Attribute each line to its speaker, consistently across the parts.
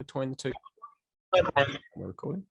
Speaker 1: between the two. We're recording.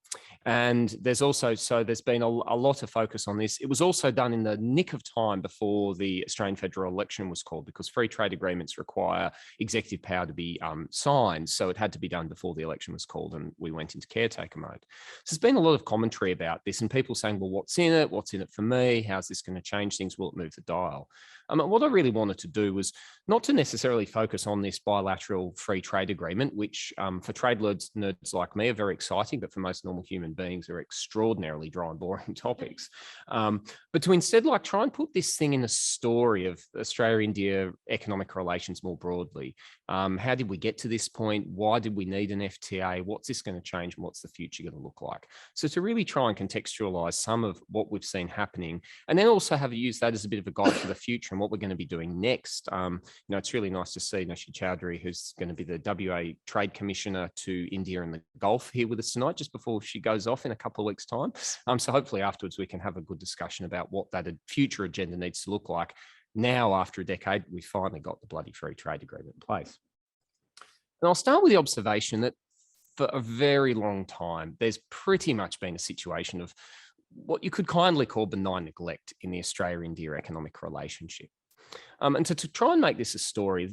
Speaker 1: And there's been a lot of focus on this. It was also done in the nick of time before the Australian federal election was called, because free trade agreements require executive power to be signed. So it had to be done before the election was called, and we went into caretaker mode. So there's been a lot of commentary about this, and people saying, well, what's in it? What's in it for me? How's this going to change things? Will it move the dial? What I really wanted to do was not to necessarily focus on this bilateral free trade agreement, which for trade nerds like me are very exciting, but for most normal human beings are extraordinarily dry and boring topics. But to instead try and put this thing in a story of Australia-India economic relations more broadly. How did we get to this point? Why did we need an FTA? What's this going to change, and what's the future going to look like? So to really try and contextualize some of what we've seen happening, and then also use that as a bit of a guide for the future and what we're going to be doing next. It's really nice to see Nashi Chowdhury, who's going to be the WA Trade Commissioner to India and the Gulf, here with us tonight, just before she goes off in a couple of weeks' time. So hopefully afterwards we can have a good discussion about what that future agenda needs to look like. Now, after a decade, we finally got the bloody free trade agreement in place. And I'll start with the observation that for a very long time, there's pretty much been a situation of what you could kindly call benign neglect in the Australia-India economic relationship. And to try and make this a story,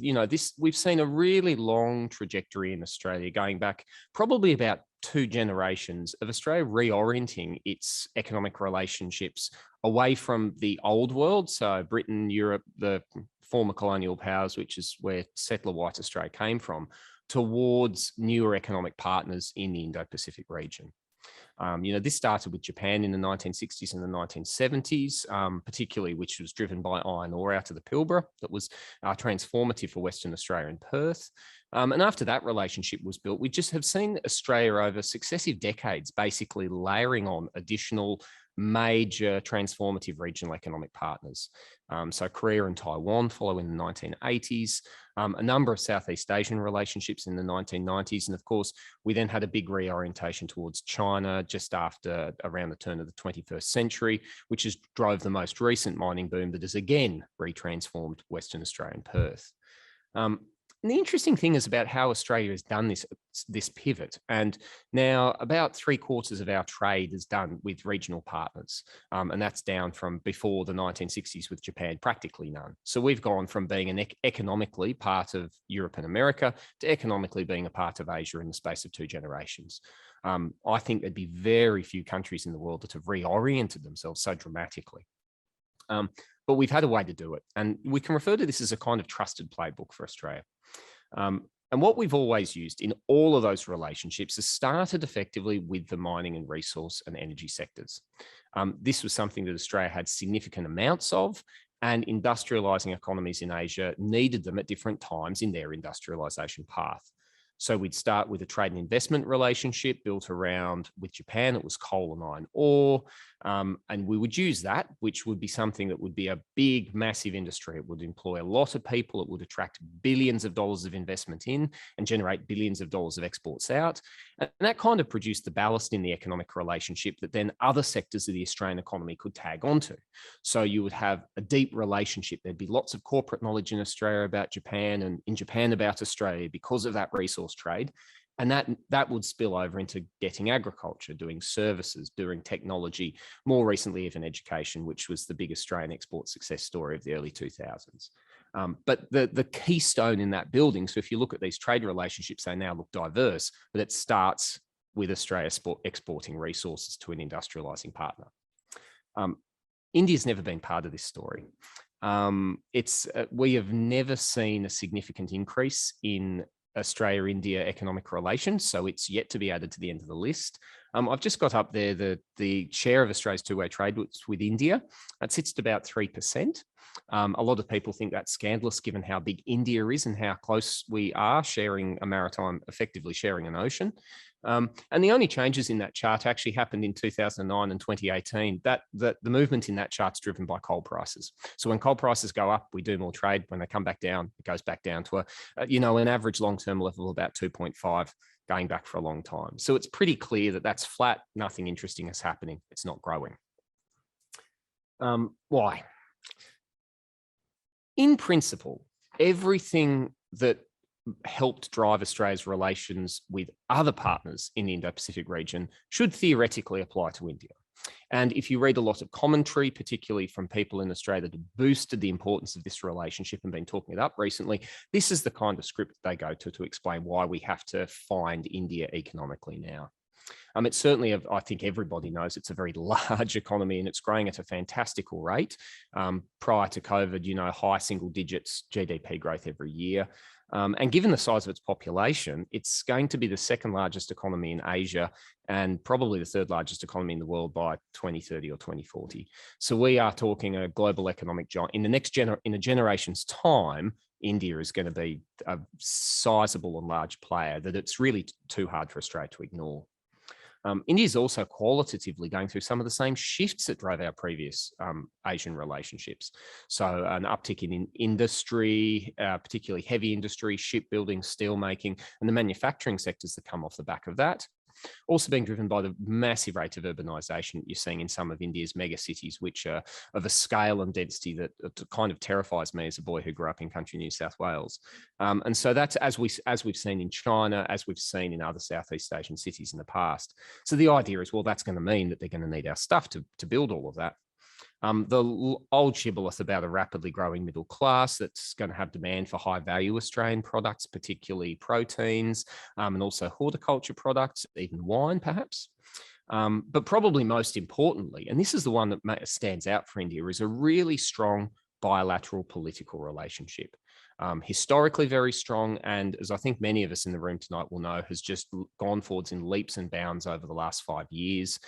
Speaker 1: we've seen a really long trajectory in Australia going back probably about 2 generations of Australia reorienting its economic relationships away from the old world. So Britain, Europe, the former colonial powers, which is where settler white Australia came from, towards newer economic partners in the Indo-Pacific region. This started with Japan in the 1960s and the 1970s, particularly, which was driven by iron ore out of the Pilbara. That was transformative for Western Australia and Perth. And after that relationship was built, we just have seen Australia over successive decades basically layering on additional major transformative regional economic partners. So Korea and Taiwan following the 1980s, a number of Southeast Asian relationships in the 1990s. And of course, we then had a big reorientation towards China just after around the turn of the 21st century, which has drove the most recent mining boom that has again retransformed Western Australia and Perth. And the interesting thing is about how Australia has done this pivot. And now about 3/4 of our trade is done with regional partners. And that's down from before the 1960s with Japan, practically none. So we've gone from being economically part of Europe and America to economically being a part of Asia in the space of 2 generations. I think there'd be very few countries in the world that have reoriented themselves so dramatically. But we've had a way to do it. And we can refer to this as a kind of trusted playbook for Australia. And what we've always used in all of those relationships has started effectively with the mining and resource and energy sectors. This was something that Australia had significant amounts of, and industrializing economies in Asia needed them at different times in their industrialization path. So we'd start with a trade and investment relationship built around, with Japan, it was coal and iron ore. And we would use that, which would be something that would be a big, massive industry. It would employ a lot of people. It would attract billions of dollars of investment in and generate billions of dollars of exports out. And that kind of produced the ballast in the economic relationship that then other sectors of the Australian economy could tag onto. So you would have a deep relationship. There'd be lots of corporate knowledge in Australia about Japan and in Japan about Australia because of that resource trade. And that would spill over into getting agriculture, doing services, doing technology, more recently even education, which was the big Australian export success story of the early 2000s. But the keystone in that building, so if you look at these trade relationships, they now look diverse, but it starts with Australia exporting resources to an industrialising partner. India's never been part of this story. We have never seen a significant increase in Australia-India economic relations, so it's yet to be added to the end of the list. I've just got up there the share of Australia's two-way trade with India. That sits at about 3%. A lot of people think that's scandalous given how big India is and how close we are sharing a maritime, effectively sharing an ocean. And the only changes in that chart actually happened in 2009 and 2018. The movement in that chart's driven by coal prices. So when coal prices go up, we do more trade. When they come back down, it goes back down to an average long-term level of about 2.5 going back for a long time. So it's pretty clear that that's flat. Nothing interesting is happening. It's not growing. Why? In principle, everything that helped drive Australia's relations with other partners in the Indo-Pacific region should theoretically apply to India. And if you read a lot of commentary, particularly from people in Australia that have boosted the importance of this relationship and been talking it up recently, this is the kind of script they go to explain why we have to find India economically now. It's certainly, I think everybody knows it's a very large economy and it's growing at a fantastical rate. Prior to COVID, high single digits GDP growth every year. And given the size of its population, it's going to be the second largest economy in Asia and probably the third largest economy in the world by 2030 or 2040. So we are talking a global economic giant. In a generation's time, India is going to be a sizable and large player that it's really too hard for Australia to ignore. India is also qualitatively going through some of the same shifts that drove our previous Asian relationships. So an uptick in industry, particularly heavy industry, shipbuilding, steelmaking, and the manufacturing sectors that come off the back of that. Also being driven by the massive rate of urbanisation that you're seeing in some of India's mega cities, which are of a scale and density that kind of terrifies me as a boy who grew up in country New South Wales. And so that's as we've seen in China, as we've seen in other Southeast Asian cities in the past. So the idea is, well, that's going to mean that they're going to need our stuff to build all of that. The old shibboleth about a rapidly growing middle class that's going to have demand for high value Australian products, particularly proteins, and also horticulture products, even wine perhaps. But probably most importantly, and this is the one that stands out for India, is a really strong bilateral political relationship. Historically very strong, and as I think many of us in the room tonight will know, has just gone forwards in leaps and bounds over the last 5 years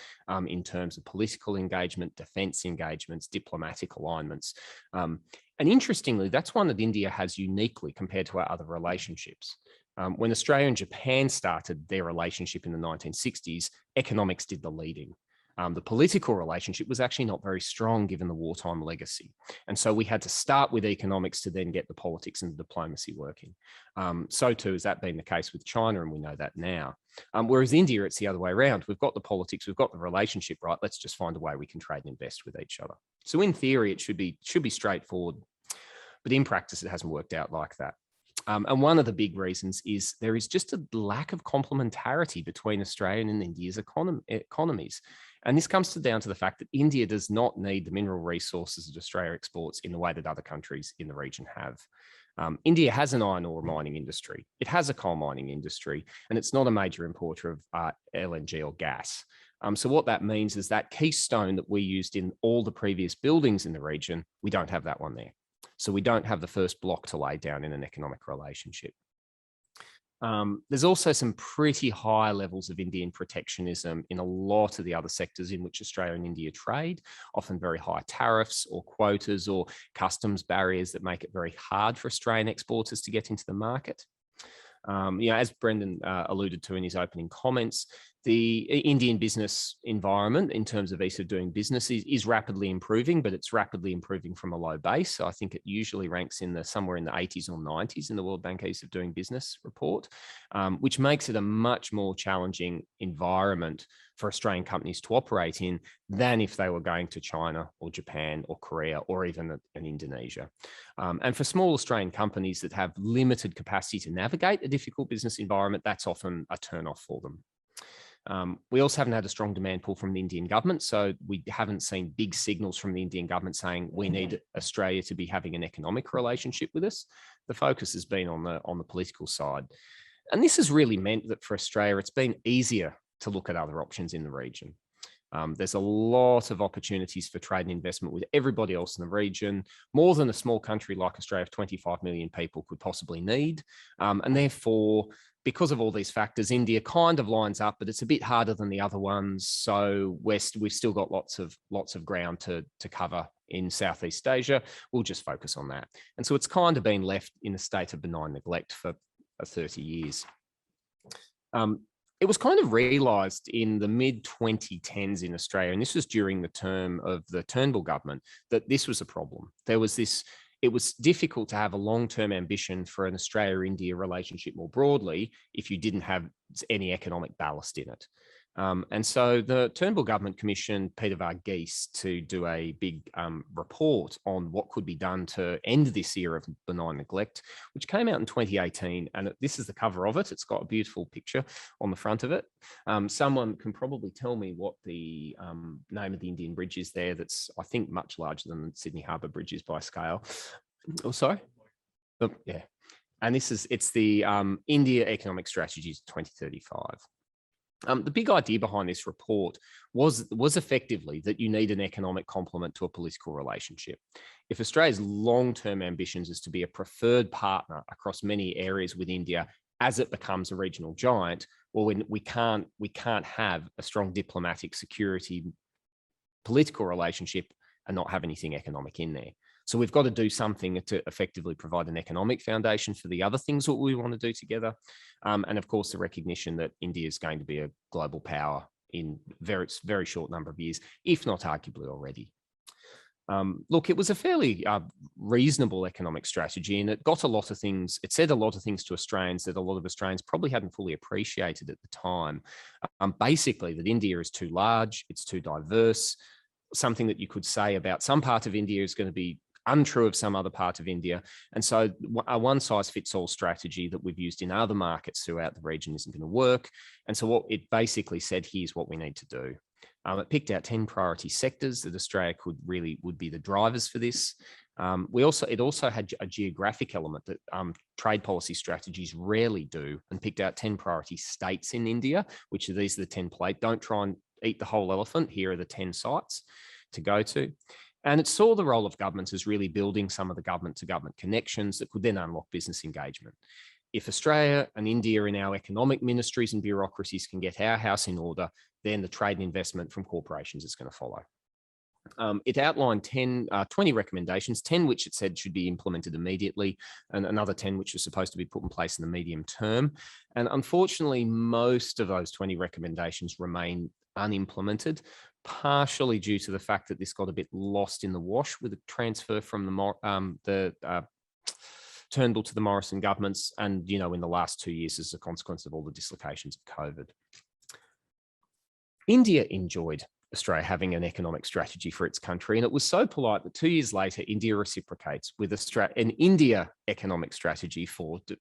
Speaker 1: in terms of political engagement, defence engagements, diplomatic alignments. And interestingly, that's one that India has uniquely compared to our other relationships. When Australia and Japan started their relationship in the 1960s, economics did the leading. The political relationship was actually not very strong given the wartime legacy. And so we had to start with economics to then get the politics and the diplomacy working. So too has that been the case with China, and we know that now. Whereas India, it's the other way around. We've got the politics, we've got the relationship right. Let's just find a way we can trade and invest with each other. So in theory, it should be straightforward, but in practice, it hasn't worked out like that. And one of the big reasons is there is just a lack of complementarity between Australian and India's economies. And this comes down to the fact that India does not need the mineral resources that Australia exports in the way that other countries in the region have. India has an iron ore mining industry. It has a coal mining industry, and it's not a major importer of LNG or gas. So what that means is that keystone that we used in all the previous buildings in the region, we don't have that one there. So we don't have the first block to lay down in an economic relationship. There's also some pretty high levels of Indian protectionism in a lot of the other sectors in which Australia and India trade, often very high tariffs or quotas or customs barriers that make it very hard for Australian exporters to get into the market. As Brendan alluded to in his opening comments, the Indian business environment in terms of ease of doing business is rapidly improving, but it's rapidly improving from a low base. So I think it usually ranks in somewhere in the 80s or 90s in the World Bank Ease of Doing Business report, which makes it a much more challenging environment for Australian companies to operate in than if they were going to China or Japan or Korea or even in Indonesia. And for small Australian companies that have limited capacity to navigate a difficult business environment, that's often a turn-off for them. We also haven't had a strong demand pull from the Indian government, so we haven't seen big signals from the Indian government saying we need Australia to be having an economic relationship with us. The focus has been on the political side. And this has really meant that for Australia, it's been easier to look at other options in the region. There's a lot of opportunities for trade and investment with everybody else in the region, more than a small country like Australia of 25 million people could possibly need. And therefore, because of all these factors, India kind of lines up, but it's a bit harder than the other ones. So we've still got lots of ground to cover in Southeast Asia. We'll just focus on that. And so it's kind of been left in a state of benign neglect for 30 years. It was kind of realised in the mid-2010s in Australia, and this was during the term of the Turnbull government, that this was a problem. It was difficult to have a long-term ambition for an Australia-India relationship more broadly if you didn't have any economic ballast in it. And so the Turnbull government commissioned Peter Varghese to do a big report on what could be done to end this era of benign neglect, which came out in 2018. And this is the cover of it. It's got a beautiful picture on the front of it. Someone can probably tell me what the name of the Indian bridge is there. That's, I think, much larger than the Sydney Harbour Bridge is by scale. Oh, sorry? Oh, yeah. And it's the India Economic Strategies 2035. The big idea behind this report was effectively that you need an economic complement to a political relationship. If Australia's long-term ambitions is to be a preferred partner across many areas with India as it becomes a regional giant, well, we can't have a strong diplomatic, security, political relationship and not have anything economic in there. So we've got to do something to effectively provide an economic foundation for the other things that we want to do together. And of course, the recognition that India is going to be a global power in very short number of years, if not arguably already. Look, it was a fairly reasonable economic strategy, and it got a lot of things. It said a lot of things to Australians that a lot of Australians probably hadn't fully appreciated at the time. Basically, that India is too large, it's too diverse. Something that you could say about some part of India is going to be untrue of some other part of India. And so a one-size-fits-all strategy that we've used in other markets throughout the region isn't going to work. And so what it basically said, here's what we need to do. It picked out 10 priority sectors that Australia would be the drivers for this. It also had a geographic element that trade policy strategies rarely do, and picked out 10 priority states in India, which are these are the 10 plate. Don't try and eat the whole elephant. Here are the 10 sites to go to. And it saw the role of governments as really building some of the government-to-government connections that could then unlock business engagement. If Australia and India in our economic ministries and bureaucracies can get our house in order, then the trade and investment from corporations is going to follow. It outlined 20 recommendations, 10 which it said should be implemented immediately, and another 10 which was supposed to be put in place in the medium term. And unfortunately, most of those 20 recommendations remain unimplemented, partially due to the fact that this got a bit lost in the wash with the transfer from the Turnbull to the Morrison governments, and in the last 2 years as a consequence of all the dislocations of COVID. India enjoyed Australia having an economic strategy for its country, and it was so polite that 2 years later, India reciprocates with an India economic strategy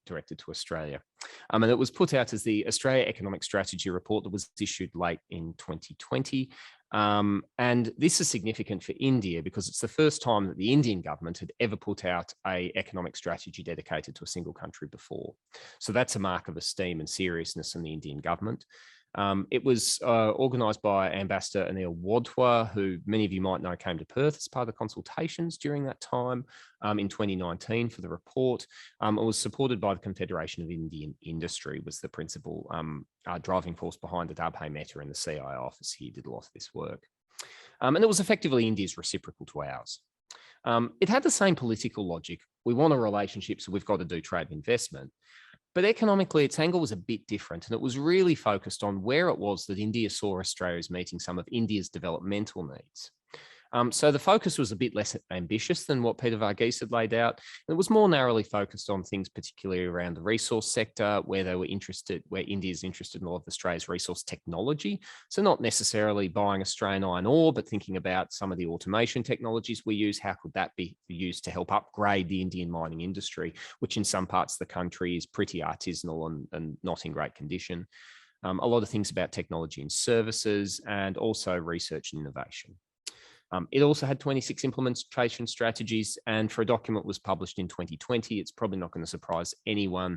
Speaker 1: directed to Australia. And it was put out as the Australia Economic Strategy Report that was issued late in 2020. And this is significant for India because it's the first time that the Indian government had ever put out an economic strategy dedicated to a single country before. So that's a mark of esteem and seriousness in the Indian government. It was organised by Ambassador Anil Wadhwa, who many of you might know came to Perth as part of the consultations during that time in 2019 for the report. It was supported by the Confederation of Indian Industry, was the principal driving force behind it. Abhay Mehta in the CI office here did a lot of this work. And it was effectively India's reciprocal to ours. It had the same political logic. We want a relationship, so we've got to do trade and investment. But economically, its angle was a bit different, and it was really focused on where it was that India saw Australia as meeting some of India's developmental needs. So the focus was a bit less ambitious than what Peter Varghese had laid out. It was more narrowly focused on things particularly around the resource sector, where India is interested in a lot of Australia's resource technology. So not necessarily buying Australian iron ore, but thinking about some of the automation technologies we use. How could that be used to help upgrade the Indian mining industry, which in some parts of the country is pretty artisanal and not in great condition. A lot of things about technology and services, and also research and innovation. It also had 26 implementation strategies, and for a document that was published in 2020, it's probably not going to surprise anyone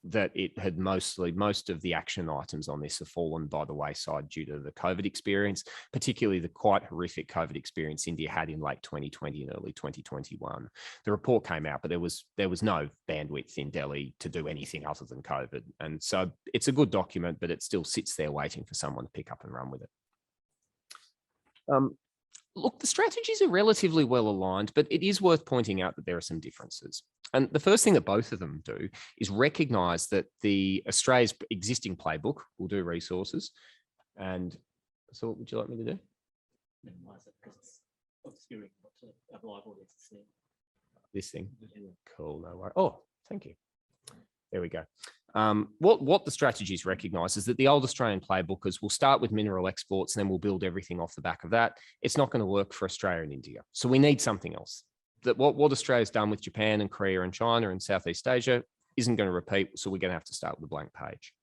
Speaker 1: that it had most of the action items on this have fallen by the wayside due to the COVID experience, particularly the quite horrific COVID experience India had in late 2020 and early 2021. The report came out, but there was no bandwidth in Delhi to do anything other than COVID. And so it's a good document, but it still sits there waiting for someone to pick up and run with it. Look, the strategies are relatively well aligned, but it is worth pointing out that there are some differences. And the first thing that both of them do is recognise that Australia's existing playbook will do resources. And so what would you like me to do?
Speaker 2: Minimize it because it's obscuring what a live audience is seeing.
Speaker 1: This thing? Cool, no worries. Oh, thank you. There we go. What the strategies recognise is that the old Australian playbook is we'll start with mineral exports and then we'll build everything off the back of that. It's not going to work for Australia and India. So we need something else. That what Australia's done with Japan and Korea and China and Southeast Asia isn't going to repeat. So we're going to have to start with a blank page.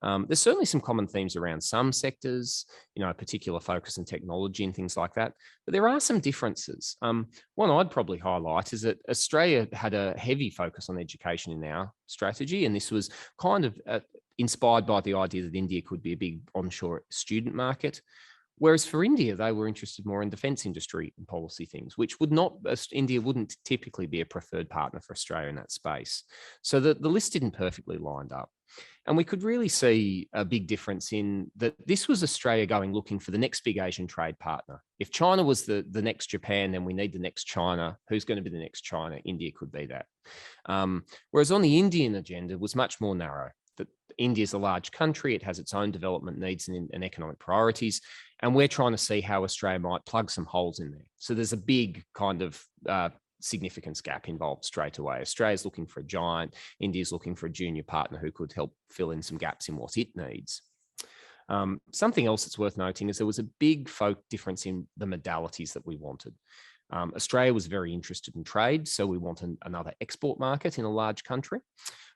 Speaker 1: There's certainly some common themes around some sectors, particular focus in technology and things like that. But there are some differences. One I'd probably highlight is that Australia had a heavy focus on education in our strategy. And this was kind of inspired by the idea that India could be a big onshore student market. Whereas for India, they were interested more in defence industry and policy things, which India wouldn't typically be a preferred partner for Australia in that space. So the list didn't perfectly lined up. And we could really see a big difference in that this was Australia looking for the next big Asian trade partner. If China was the next Japan, then we need the next China. Who's going to be the next China? India could be that. Whereas on the Indian agenda was much more narrow. That India is a large country. It has its own development needs and economic priorities. And we're trying to see how Australia might plug some holes in there. So there's a big kind of significance gap involved straight away. Australia's looking for a giant. India's looking for a junior partner who could help fill in some gaps in what it needs. Something else that's worth noting is there was a big difference in the modalities that we wanted. Australia was very interested in trade, so we want another export market in a large country.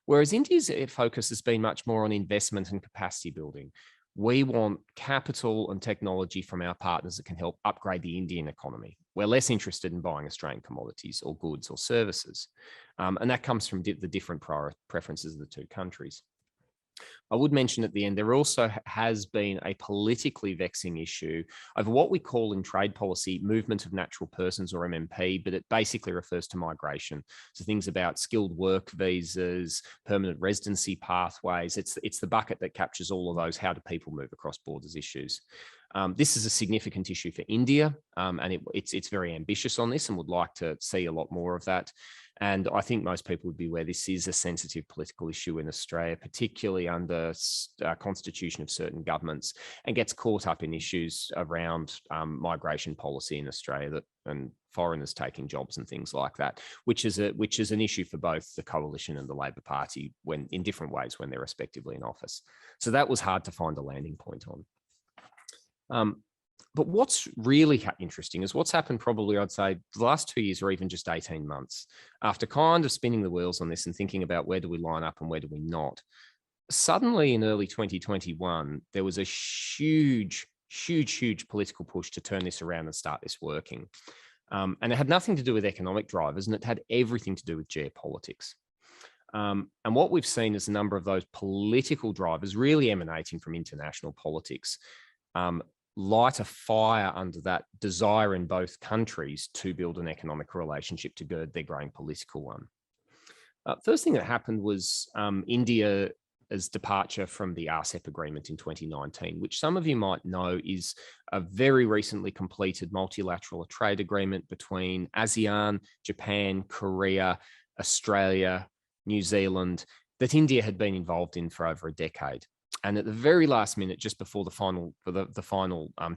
Speaker 1: Whereas India's focus has been much more on investment and capacity building. We want capital and technology from our partners that can help upgrade the Indian economy. We're less interested in buying Australian commodities or goods or services. And that comes from the different preferences of the two countries. I would mention at the end, there also has been a politically vexing issue over what we call in trade policy movement of natural persons, or MMP, but it basically refers to migration. So things about skilled work visas, permanent residency pathways. It's the bucket that captures all of those how do people move across borders issues. This is a significant issue for India, and it's very ambitious on this and would like to see a lot more of that. And I think most people would be aware this is a sensitive political issue in Australia, particularly under constitution of certain governments, and gets caught up in issues around migration policy in Australia and foreigners taking jobs and things like that, which is an issue for both the Coalition and the Labor Party in different ways when they're respectively in office. So that was hard to find a landing point on. But what's really interesting is what's happened probably, I'd say, the last 2 years or even just 18 months, after kind of spinning the wheels on this and thinking about where do we line up and where do we not. Suddenly in early 2021, there was a huge political push to turn this around and start this working. And it had nothing to do with economic drivers, and it had everything to do with geopolitics. And what we've seen is a number of those political drivers really emanating from international politics light a fire under that desire in both countries to build an economic relationship to gird their growing political one. First thing that happened was India's departure from the RCEP agreement in 2019, which some of you might know is a very recently completed multilateral trade agreement between ASEAN, Japan, Korea, Australia, New Zealand, that India had been involved in for over a decade. And at the very last minute, just before the final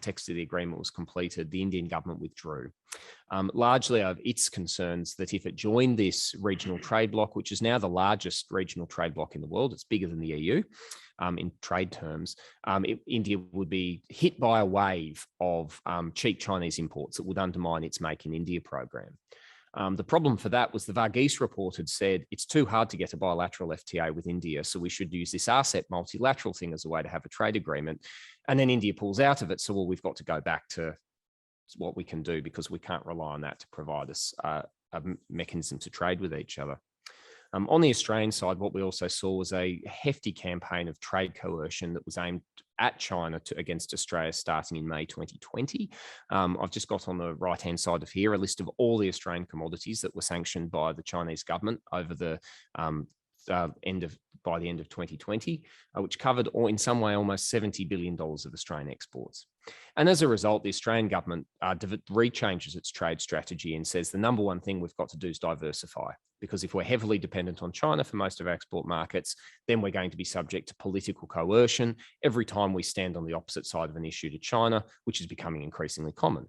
Speaker 1: text of the agreement was completed, the Indian government withdrew, largely over its concerns that if it joined this regional trade bloc, which is now the largest regional trade bloc in the world, it's bigger than the EU in trade terms, India would be hit by a wave of cheap Chinese imports that would undermine its Make in India program. The problem for that was the Varghese report had said it's too hard to get a bilateral FTA with India, so we should use this RCEP multilateral thing as a way to have a trade agreement. And then India pulls out of it, so we've got to go back to what we can do because we can't rely on that to provide us a mechanism to trade with each other. On the Australian side, what we also saw was a hefty campaign of trade coercion that was aimed at China against Australia starting in May 2020. I've just got on the right-hand side of here a list of all the Australian commodities that were sanctioned by the Chinese government over the by the end of 2020, which covered in some way almost $70 billion of Australian exports. And as a result, the Australian government rechanges its trade strategy and says the number one thing we've got to do is diversify, because if we're heavily dependent on China for most of our export markets, then we're going to be subject to political coercion every time we stand on the opposite side of an issue to China, which is becoming increasingly common.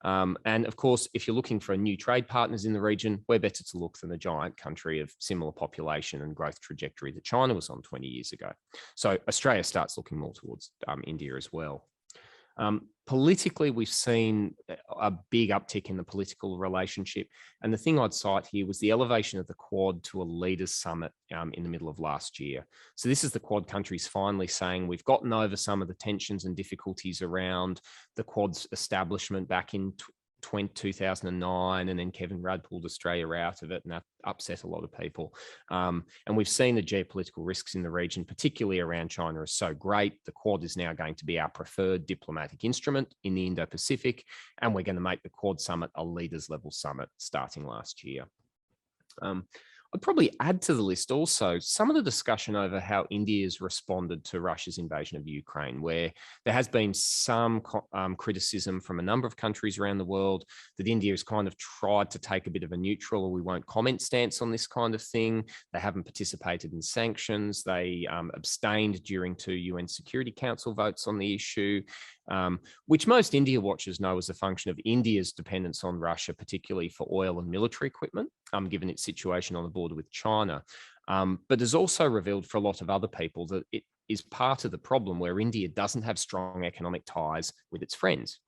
Speaker 1: And of course, if you're looking for new trade partners in the region, where better to look than a giant country of similar population and growth trajectory that China was on 20 years ago. So Australia starts looking more towards India as well. Politically, we've seen a big uptick in the political relationship. And the thing I'd cite here was the elevation of the Quad to a leaders summit in the middle of last year. So this is the Quad countries finally saying we've gotten over some of the tensions and difficulties around the Quad's establishment back in 2009, and then Kevin Rudd pulled Australia out of it, and that upset a lot of people. And we've seen the geopolitical risks in the region, particularly around China, are so great. The Quad is now going to be our preferred diplomatic instrument in the Indo-Pacific, and we're going to make the Quad summit a leaders level summit starting last year. I'd probably add to the list also some of the discussion over how India has responded to Russia's invasion of Ukraine, where there has been some criticism from a number of countries around the world that India has kind of tried to take a bit of a neutral or we won't comment stance on this kind of thing. They haven't participated in sanctions. They abstained during 2 UN Security Council votes on the issue. Which most India watchers know is a function of India's dependence on Russia, particularly for oil and military equipment, given its situation on the border with China. But there's also revealed for a lot of other people that it is part of the problem where India doesn't have strong economic ties with its friends.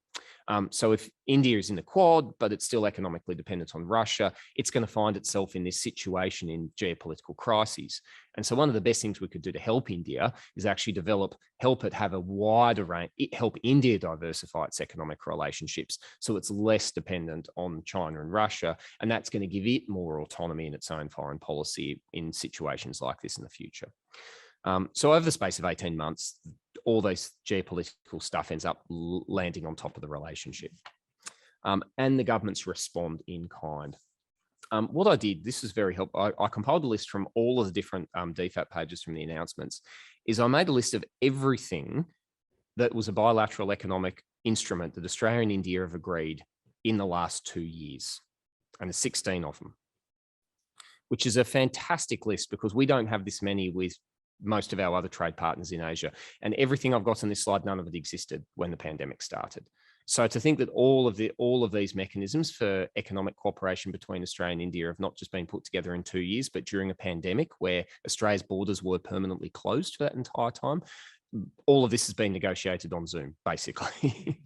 Speaker 1: So if India is in the Quad, but it's still economically dependent on Russia, it's going to find itself in this situation in geopolitical crises. And so one of the best things we could do to help India is actually help it have a wider range, help India diversify its economic relationships so it's less dependent on China and Russia. And that's going to give it more autonomy in its own foreign policy in situations like this in the future. So over the space of 18 months, all this geopolitical stuff ends up landing on top of the relationship. And the governments respond in kind. What I did, this is very helpful. I compiled a list from all of the different DFAT pages from the announcements, is I made a list of everything that was a bilateral economic instrument that Australia and India have agreed in the last 2 years. And there's 16 of them, which is a fantastic list because we don't have this many with most of our other trade partners in Asia. And everything I've got on this slide, none of it existed when the pandemic started. So to think that all of these mechanisms for economic cooperation between Australia and India have not just been put together in 2 years, but during a pandemic where Australia's borders were permanently closed for that entire time, all of this has been negotiated on Zoom, basically,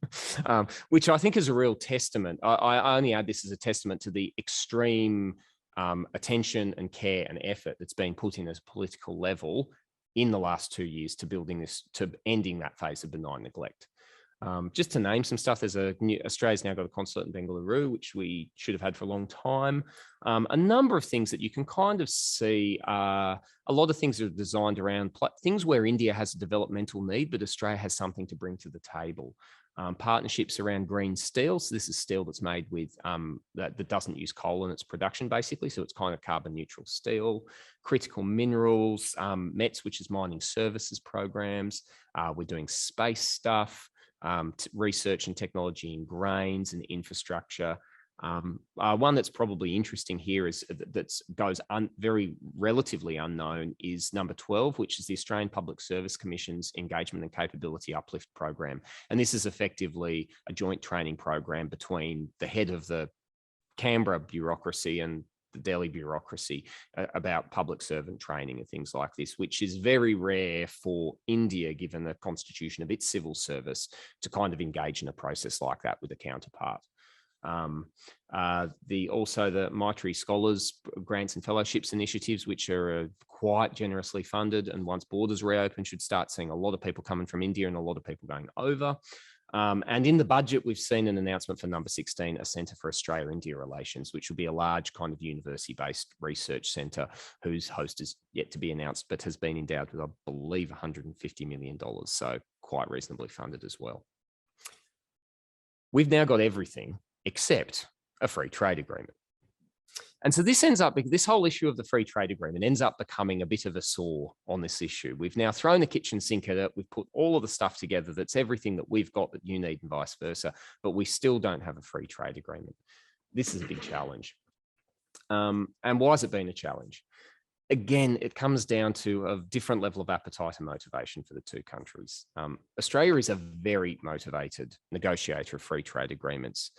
Speaker 1: which I think is a real testament. I only add this as a testament to the extreme attention and care and effort that's been put in as a political level in the last 2 years to building this, to ending that phase of benign neglect. Just to name some stuff, Australia's now got a consulate in Bengaluru, which we should have had for a long time. A number of things that you can kind of see, a lot of things are designed around things where India has a developmental need, but Australia has something to bring to the table. Partnerships around green steel. So this is steel that's made with, that doesn't use coal in its production, basically. So it's kind of carbon neutral steel. Critical minerals, METS, which is mining services programs. We're doing space stuff, research and technology in grains and infrastructure. One that's probably interesting here is that goes very relatively unknown is number 12, which is the Australian Public Service Commission's Engagement and Capability Uplift Program. And this is effectively a joint training program between the head of the Canberra bureaucracy and the Delhi bureaucracy about public servant training and things like this, which is very rare for India, given the constitution of its civil service, to kind of engage in a process like that with a counterpart. Also the Maitri Scholars Grants and Fellowships initiatives, which are quite generously funded, and once borders reopen, should start seeing a lot of people coming from India and a lot of people going over. And in the budget, we've seen an announcement for number 16, a Centre for Australia-India Relations, which will be a large kind of university-based research centre whose host is yet to be announced, but has been endowed with, I believe, $150 million. So quite reasonably funded as well. We've now got everything except a free trade agreement. And so this whole issue of the free trade agreement ends up becoming a bit of a sore on this issue. We've now thrown the kitchen sink at it. We've put all of the stuff together that's everything that we've got that you need and vice versa, but we still don't have a free trade agreement. This is a big challenge. And why has it been a challenge? again, it comes down to a different level of appetite and motivation for the two countries. Australia is a very motivated negotiator of free trade agreements.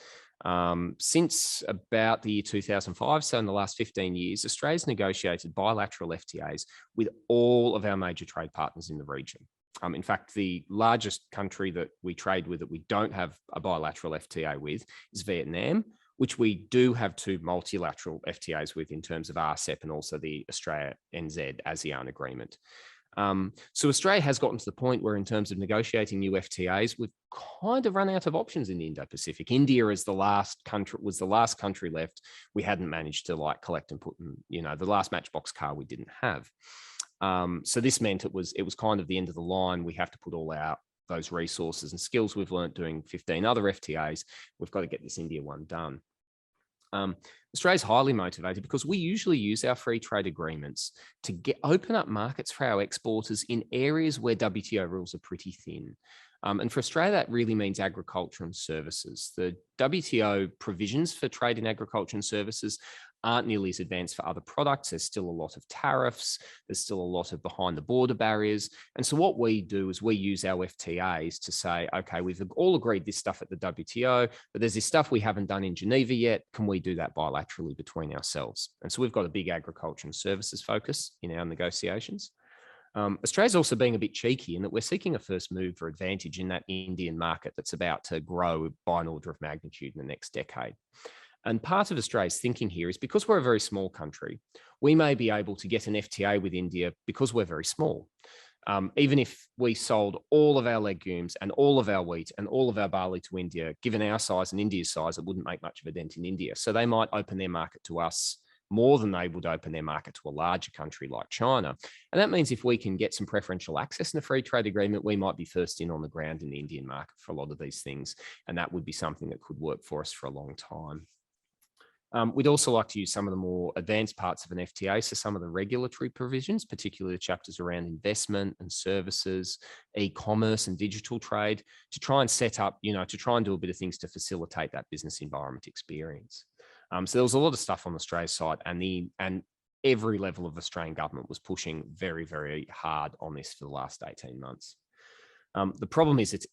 Speaker 1: Since about the year 2005, so in the last 15 years, Australia's negotiated bilateral FTAs with all of our major trade partners in the region. In fact, the largest country that we trade with that we don't have a bilateral FTA with is Vietnam, which we do have two multilateral FTAs with in terms of RCEP and also the Australia-NZ ASEAN agreement. So Australia has gotten to the point where in terms of negotiating new FTAs, we've kind of run out of options in the Indo-Pacific. India is the last country left. We hadn't managed to like collect and put in, the last matchbox car we didn't have. So this meant it was kind of the end of the line. We have to put all those resources and skills we've learned doing 15 other FTAs. We've got to get this India one done. Australia's highly motivated because we usually use our free trade agreements to open up markets for our exporters in areas where WTO rules are pretty thin. And for Australia, that really means agriculture and services. The WTO provisions for trade in agriculture and services aren't nearly as advanced for other products. There's still a lot of tariffs. There's still a lot of behind the border barriers. And so what we do is we use our FTAs to say, okay, we've all agreed this stuff at the WTO, but there's this stuff we haven't done in Geneva yet. Can we do that bilaterally between ourselves? And so we've got a big agriculture and services focus in our negotiations. Australia's also being a bit cheeky in that we're seeking a first mover advantage in that Indian market that's about to grow by an order of magnitude in the next decade. And part of Australia's thinking here is because we're a very small country, we may be able to get an FTA with India because we're very small. Even if we sold all of our legumes and all of our wheat and all of our barley to India, given our size and India's size, it wouldn't make much of a dent in India. So they might open their market to us more than they would open their market to a larger country like China. And that means if we can get some preferential access in a free trade agreement, we might be first in on the ground in the Indian market for a lot of these things. And that would be something that could work for us for a long time. We'd also like to use some of the more advanced parts of an FTA, so some of the regulatory provisions, particularly the chapters around investment and services, e-commerce and digital trade, to try and set up, to try and do a bit of things to facilitate that business environment experience. So there was a lot of stuff on Australia's side, and every level of Australian government was pushing very, very hard on this for the last 18 months. The problem is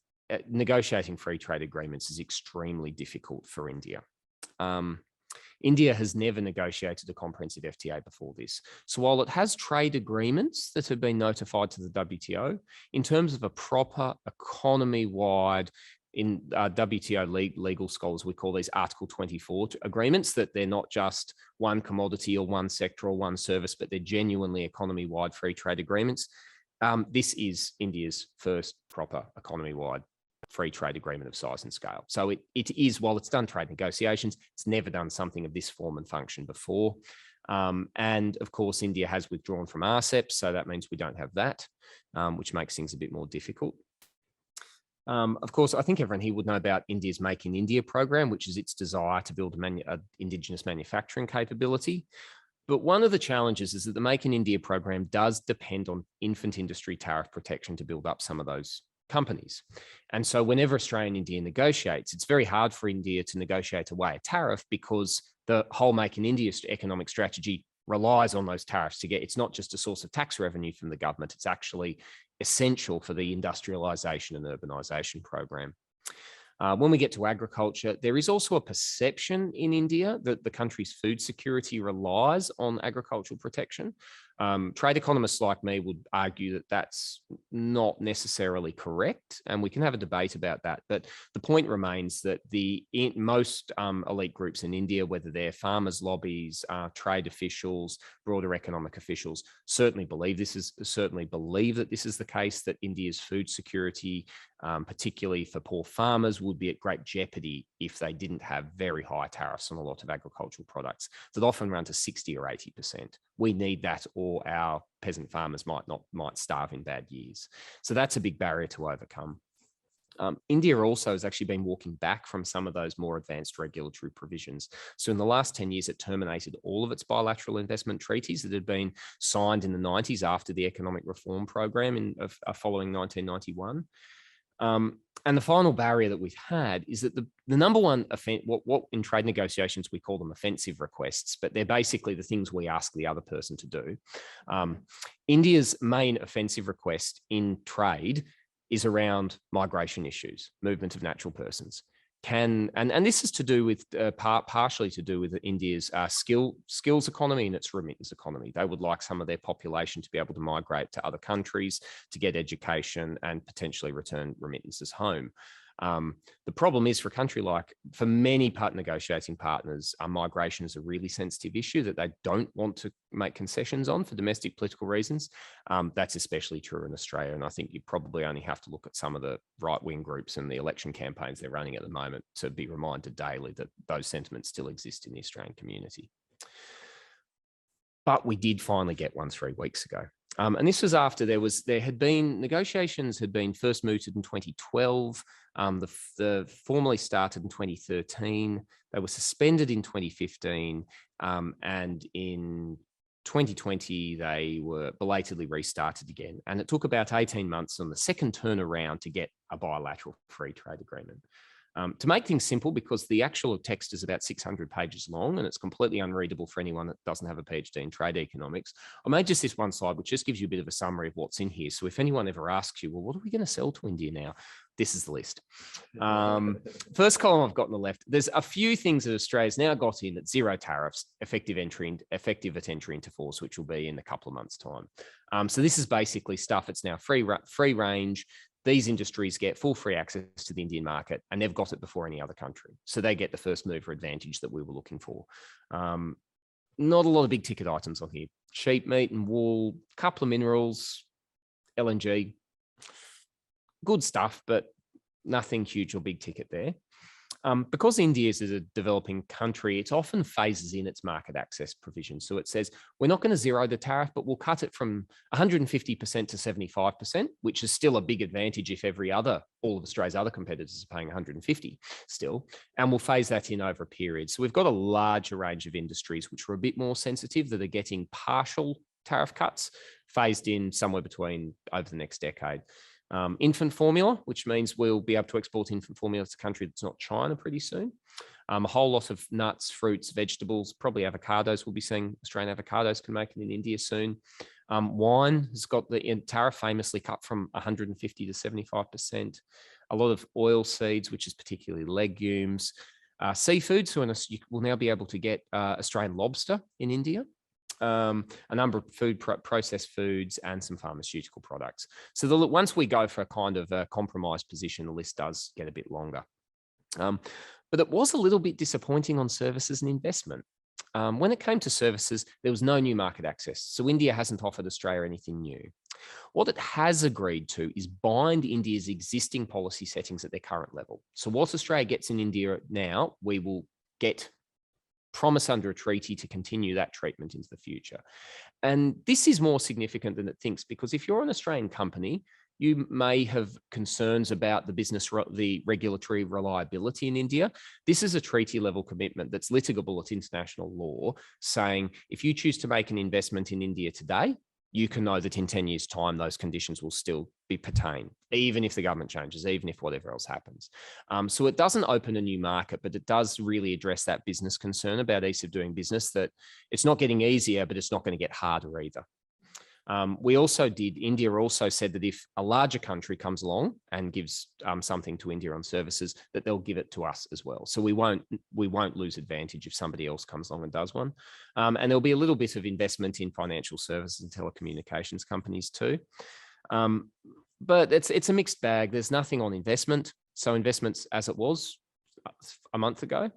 Speaker 1: negotiating free trade agreements is extremely difficult for India. India has never negotiated a comprehensive FTA before this. So while it has trade agreements that have been notified to the WTO, in terms of a proper economy-wide, in WTO legal scholars, we call these Article 24 agreements, that they're not just one commodity or one sector or one service, but they're genuinely economy-wide free trade agreements. This is India's first proper economy-wide free trade agreement of size and scale. So it is, while it's done trade negotiations, it's never done something of this form and function before. And of course, India has withdrawn from RCEP, so that means we don't have that, which makes things a bit more difficult. Of course, I think everyone here would know about India's Make in India program, which is its desire to build an indigenous manufacturing capability. But one of the challenges is that the Make in India program does depend on infant industry tariff protection to build up some of those companies. And so whenever Australia and India negotiates, it's very hard for India to negotiate away a tariff because the whole Make in India economic strategy relies on those tariffs to get, it's not just a source of tax revenue from the government, it's actually essential for the industrialization and urbanization program. When we get to agriculture, there is also a perception in India that the country's food security relies on agricultural protection. Trade economists like me would argue that that's not necessarily correct, and we can have a debate about that. But the point remains that most elite groups in India, whether they're farmers' lobbies, trade officials, broader economic officials, certainly believe that this is the case, that India's food security, particularly for poor farmers, would be at great jeopardy if they didn't have very high tariffs on a lot of agricultural products that often run to 60 or 80%. We need that, or our peasant farmers might starve in bad years. So that's a big barrier to overcome. India also has actually been walking back from some of those more advanced regulatory provisions. So in the last 10 years, it terminated all of its bilateral investment treaties that had been signed in the 90s after the economic reform program following 1991. And the final barrier that we've had is that the number one offense, what in trade negotiations we call them offensive requests, but they're basically the things we ask the other person to do. India's main offensive request in trade is around migration issues, movement of natural persons. And this is to do with partially to do with India's skills economy and its remittance economy. They would like some of their population to be able to migrate to other countries to get education and potentially return remittances home. The problem is for a country for many negotiating partners, migration is a really sensitive issue that they don't want to make concessions on for domestic political reasons. That's especially true in Australia. And I think you probably only have to look at some of the right-wing groups and the election campaigns they're running at the moment to be reminded daily that those sentiments still exist in the Australian community. But we did finally get one 3 weeks ago. And this was after negotiations had been first mooted in 2012. The formally started in 2013. They were suspended in 2015. And in 2020, they were belatedly restarted again. And it took about 18 months on the second turnaround to get a bilateral free trade agreement. To make things simple, because the actual text is about 600 pages long and it's completely unreadable for anyone that doesn't have a PhD in trade economics, I made just this one slide, which just gives you a bit of a summary of what's in here. So if anyone ever asks you, well, what are we going to sell to India now? This is the list. First column I've got on the left, there's a few things that Australia's now got in at zero tariffs, effective at entry into force, which will be in a couple of months' time. So this is basically stuff. It's now free range. These industries get full free access to the Indian market, and they've got it before any other country. So they get the first mover advantage that we were looking for. Not a lot of big ticket items on here. Sheep meat and wool, couple of minerals, LNG, good stuff, but nothing huge or big ticket there. Because India is a developing country, it often phases in its market access provisions. So it says, we're not going to zero the tariff, but we'll cut it from 150% to 75%, which is still a big advantage if all of Australia's other competitors are paying 150 still. And we'll phase that in over a period. So we've got a larger range of industries which are a bit more sensitive that are getting partial tariff cuts phased in somewhere between over the next decade. Infant formula, which means we'll be able to export infant formula to a country that's not China pretty soon. A whole lot of nuts, fruits, vegetables, probably avocados. We'll be seeing Australian avocados can make it in India soon. Wine has got the tariff famously cut from 150 to 75%. A lot of oil seeds, which is particularly legumes. Seafood, so you will now be able to get Australian lobster in India. A number of processed foods and some pharmaceutical products. So once we go for a kind of a compromised position, the list does get a bit longer. But it was a little bit disappointing on services and investment. When it came to services, there was no new market access. So India hasn't offered Australia anything new. What it has agreed to is bind India's existing policy settings at their current level. So what Australia gets in India now, we will promise under a treaty to continue that treatment into the future. And this is more significant than it thinks, because if you're an Australian company, you may have concerns about the regulatory reliability in India. This is a treaty level commitment that's litigable at international law, saying if you choose to make an investment in India today, you can know that in 10 years' time, those conditions will still be pertain, even if the government changes, even if whatever else happens. So it doesn't open a new market, but it does really address that business concern about ease of doing business, that it's not getting easier, but it's not going to get harder either. India also said that if a larger country comes along and gives something to India on services, that they'll give it to us as well. So we won't lose advantage if somebody else comes along and does one. And there'll be a little bit of investment in financial services and telecommunications companies too. But it's a mixed bag. There's nothing on investment. So investments as it was a month ago.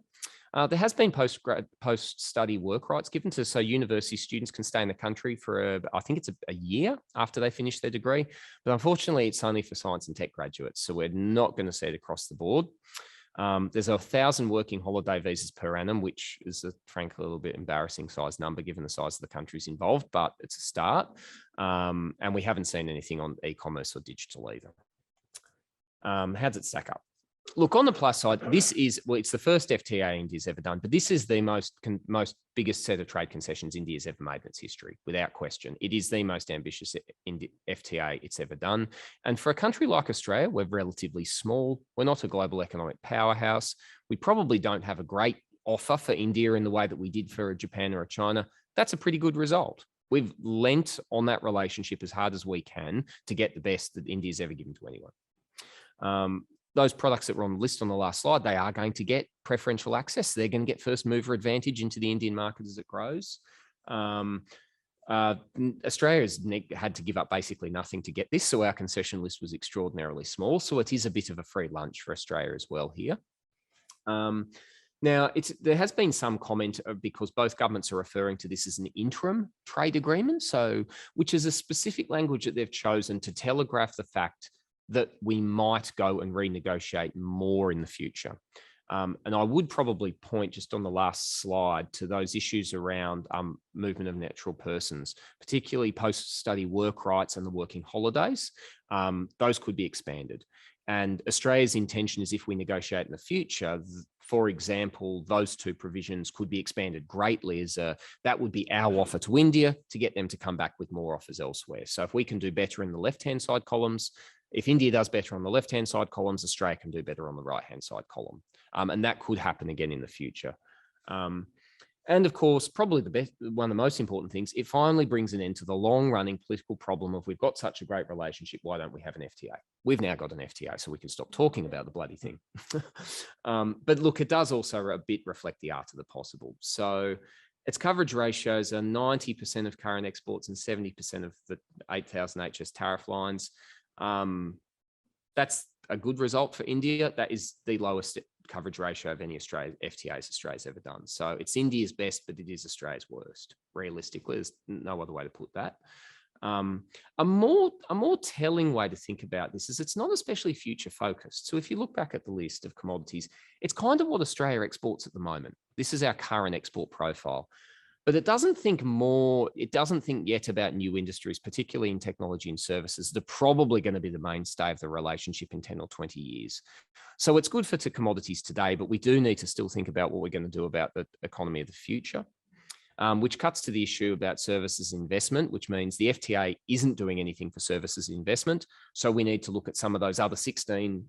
Speaker 1: There has been post-study work rights given so university students can stay in the country for, I think it's a year after they finish their degree. But unfortunately, it's only for science and tech graduates. So we're not going to see it across the board. There's 1,000 working holiday visas per annum, which is frankly a little bit embarrassing size number given the size of the countries involved, but it's a start. And we haven't seen anything on e-commerce or digital either. How does it stack up? Look, on the plus side, this is, well, it's the first FTA India's ever done, but this is the most biggest set of trade concessions India's ever made in its history, without question. It is the most ambitious FTA it's ever done. And for a country like Australia, we're relatively small. We're not a global economic powerhouse. We probably don't have a great offer for India in the way that we did for a Japan or a China. That's a pretty good result. We've lent on that relationship as hard as we can to get the best that India's ever given to anyone. Those products that were on the list on the last slide, they are going to get preferential access. They're going to get first mover advantage into the Indian market as it grows. Australia has had to give up basically nothing to get this, so our concession list was extraordinarily small. So it is a bit of a free lunch for Australia as well here. Now, there has been some comment because both governments are referring to this as an interim trade agreement, which is a specific language that they've chosen to telegraph the fact that we might go and renegotiate more in the future. And I would probably point just on the last slide to those issues around movement of natural persons, particularly post-study work rights and the working holidays. Those could be expanded. And Australia's intention is, if we negotiate in the future, for example, those two provisions could be expanded greatly. That would be our offer to India to get them to come back with more offers elsewhere. So if we can do better in the left-hand side columns, if India does better on the left-hand side columns, Australia can do better on the right-hand side column. And that could happen again in the future. And of course, probably one of the most important things, it finally brings an end to the long-running political problem of, we've got such a great relationship, why don't we have an FTA? We've now got an FTA, so we can stop talking about the bloody thing. But look, it does also a bit reflect the art of the possible. So its coverage ratios are 90% of current exports and 70% of the 8,000 HS tariff lines. That's a good result for India. That is the lowest coverage ratio of any FTAs Australia's ever done. So it's India's best, but it is Australia's worst. Realistically, there's no other way to put that. A more telling way to think about this is it's not especially future focused. So if you look back at the list of commodities, it's kind of what Australia exports at the moment. This is our current export profile. But it doesn't think yet about new industries, particularly in technology and services, that are probably going to be the mainstay of the relationship in 10 or 20 years. So it's good for commodities today, but we do need to still think about what we're going to do about the economy of the future, which cuts to the issue about services investment, which means the FTA isn't doing anything for services investment. So we need to look at some of those other 16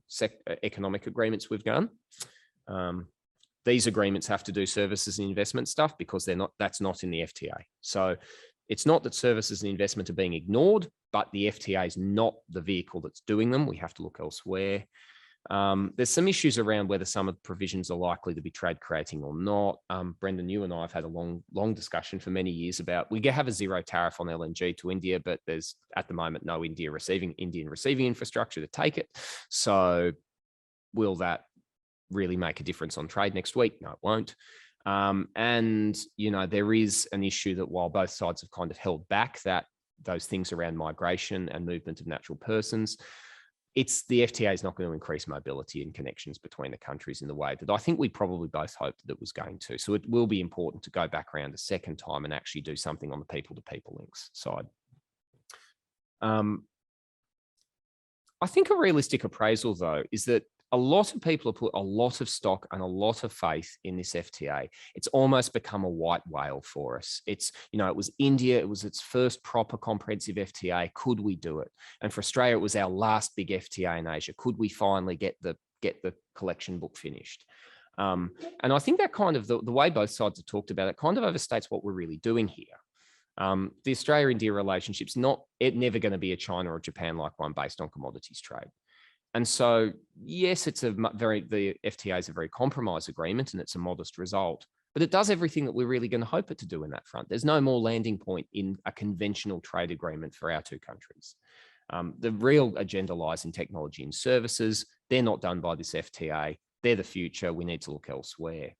Speaker 1: economic agreements we've done. These agreements have to do services and investment stuff because that's not in the FTA. So it's not that services and investment are being ignored, but the FTA is not the vehicle that's doing them. We have to look elsewhere. There's some issues around whether some of the provisions are likely to be trade creating or not. Brendan, you and I have had a long discussion for many years about, we have a zero tariff on LNG to India, but there's at the moment no Indian receiving infrastructure to take it. So will that really make a difference on trade next week? No, it won't. And, there is an issue that while both sides have kind of held back those things around migration and movement of natural persons, the FTA is not going to increase mobility and connections between the countries in the way that I think we probably both hoped that it was going to. So it will be important to go back around a second time and actually do something on the people-to-people links side. I think a realistic appraisal, though, is that a lot of people have put a lot of stock and a lot of faith in this FTA. It's almost become a white whale for us. It was India. It was its first proper comprehensive FTA. Could we do it? And for Australia, it was our last big FTA in Asia. Could we finally get the collection book finished? And I think that kind of the way both sides have talked about it kind of overstates what we're really doing here. The Australia-India relationship's never going to be a China or Japan-like one based on commodities trade. And so, yes, the FTA is a very compromise agreement and it's a modest result, but it does everything that we're really going to hope it to do in that front. There's no more landing point in a conventional trade agreement for our two countries. The real agenda lies in technology and services. They're not done by this FTA. They're the future. We need to look elsewhere.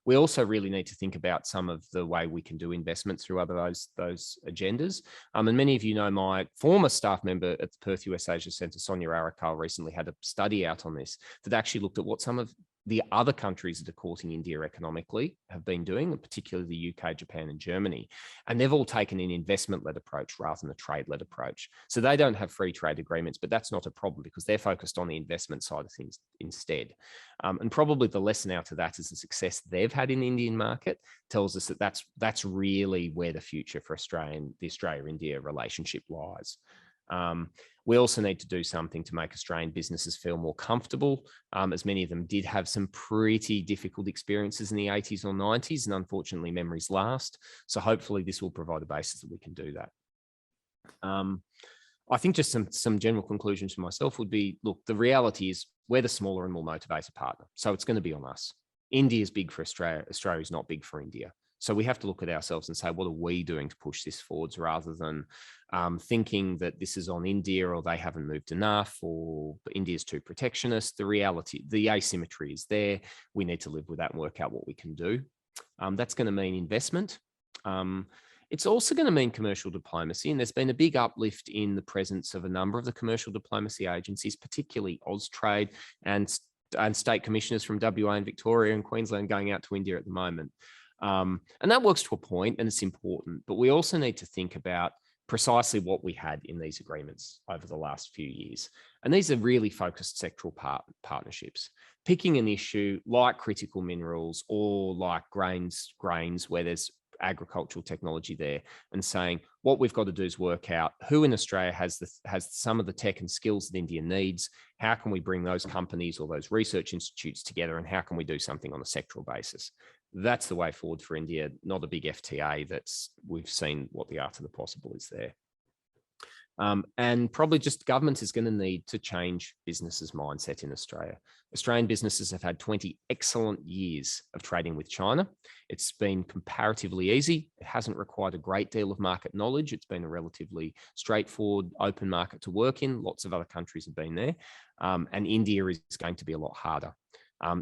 Speaker 1: We also really need to think about some of the way we can do investment through other those agendas. And many of you know my former staff member at the Perth US Asia Centre, Sonia Arakal, recently had a study out on this that actually looked at what some of the other countries that are courting India economically have been doing, particularly the UK, Japan, and Germany. And they've all taken an investment-led approach rather than a trade-led approach. So they don't have free trade agreements, but that's not a problem because they're focused on the investment side of things instead. And probably the lesson out of that is the success they've had in the Indian market tells us that that's really where the future for the Australia-India relationship lies. We also need to do something to make Australian businesses feel more comfortable, as many of them did have some pretty difficult experiences in the 80s or 90s, and unfortunately memories last. So hopefully this will provide a basis that we can do that. I think just some general conclusions for myself would be, look, the reality is we're the smaller and more motivated partner. So it's going to be on us. India is big for Australia. Australia is not big for India. So we have to look at ourselves and say, what are we doing to push this forwards, rather than thinking that this is on India or they haven't moved enough or India's too protectionist. The reality, the asymmetry is there. We need to live with that and work out what we can do. That's going to mean investment. It's also going to mean commercial diplomacy. And there's been a big uplift in the presence of a number of the commercial diplomacy agencies, particularly Austrade and state commissioners from WA and Victoria and Queensland going out to India at the moment. And that works to a point and it's important, but we also need to think about precisely what we had in these agreements over the last few years. And these are really focused sectoral partnerships. Picking an issue like critical minerals or like grains where there's agricultural technology there, and saying what we've got to do is work out who in Australia has some of the tech and skills that India needs. How can we bring those companies or those research institutes together, and how can we do something on a sectoral basis? That's the way forward for India, not a big FTA. We've seen what the art of the possible is there. And probably just government is going to need to change businesses' mindset in Australia. Australian businesses have had 20 excellent years of trading with China. It's been comparatively easy. It hasn't required a great deal of market knowledge. It's been a relatively straightforward, open market to work in. Lots of other countries have been there. And India is going to be a lot harder.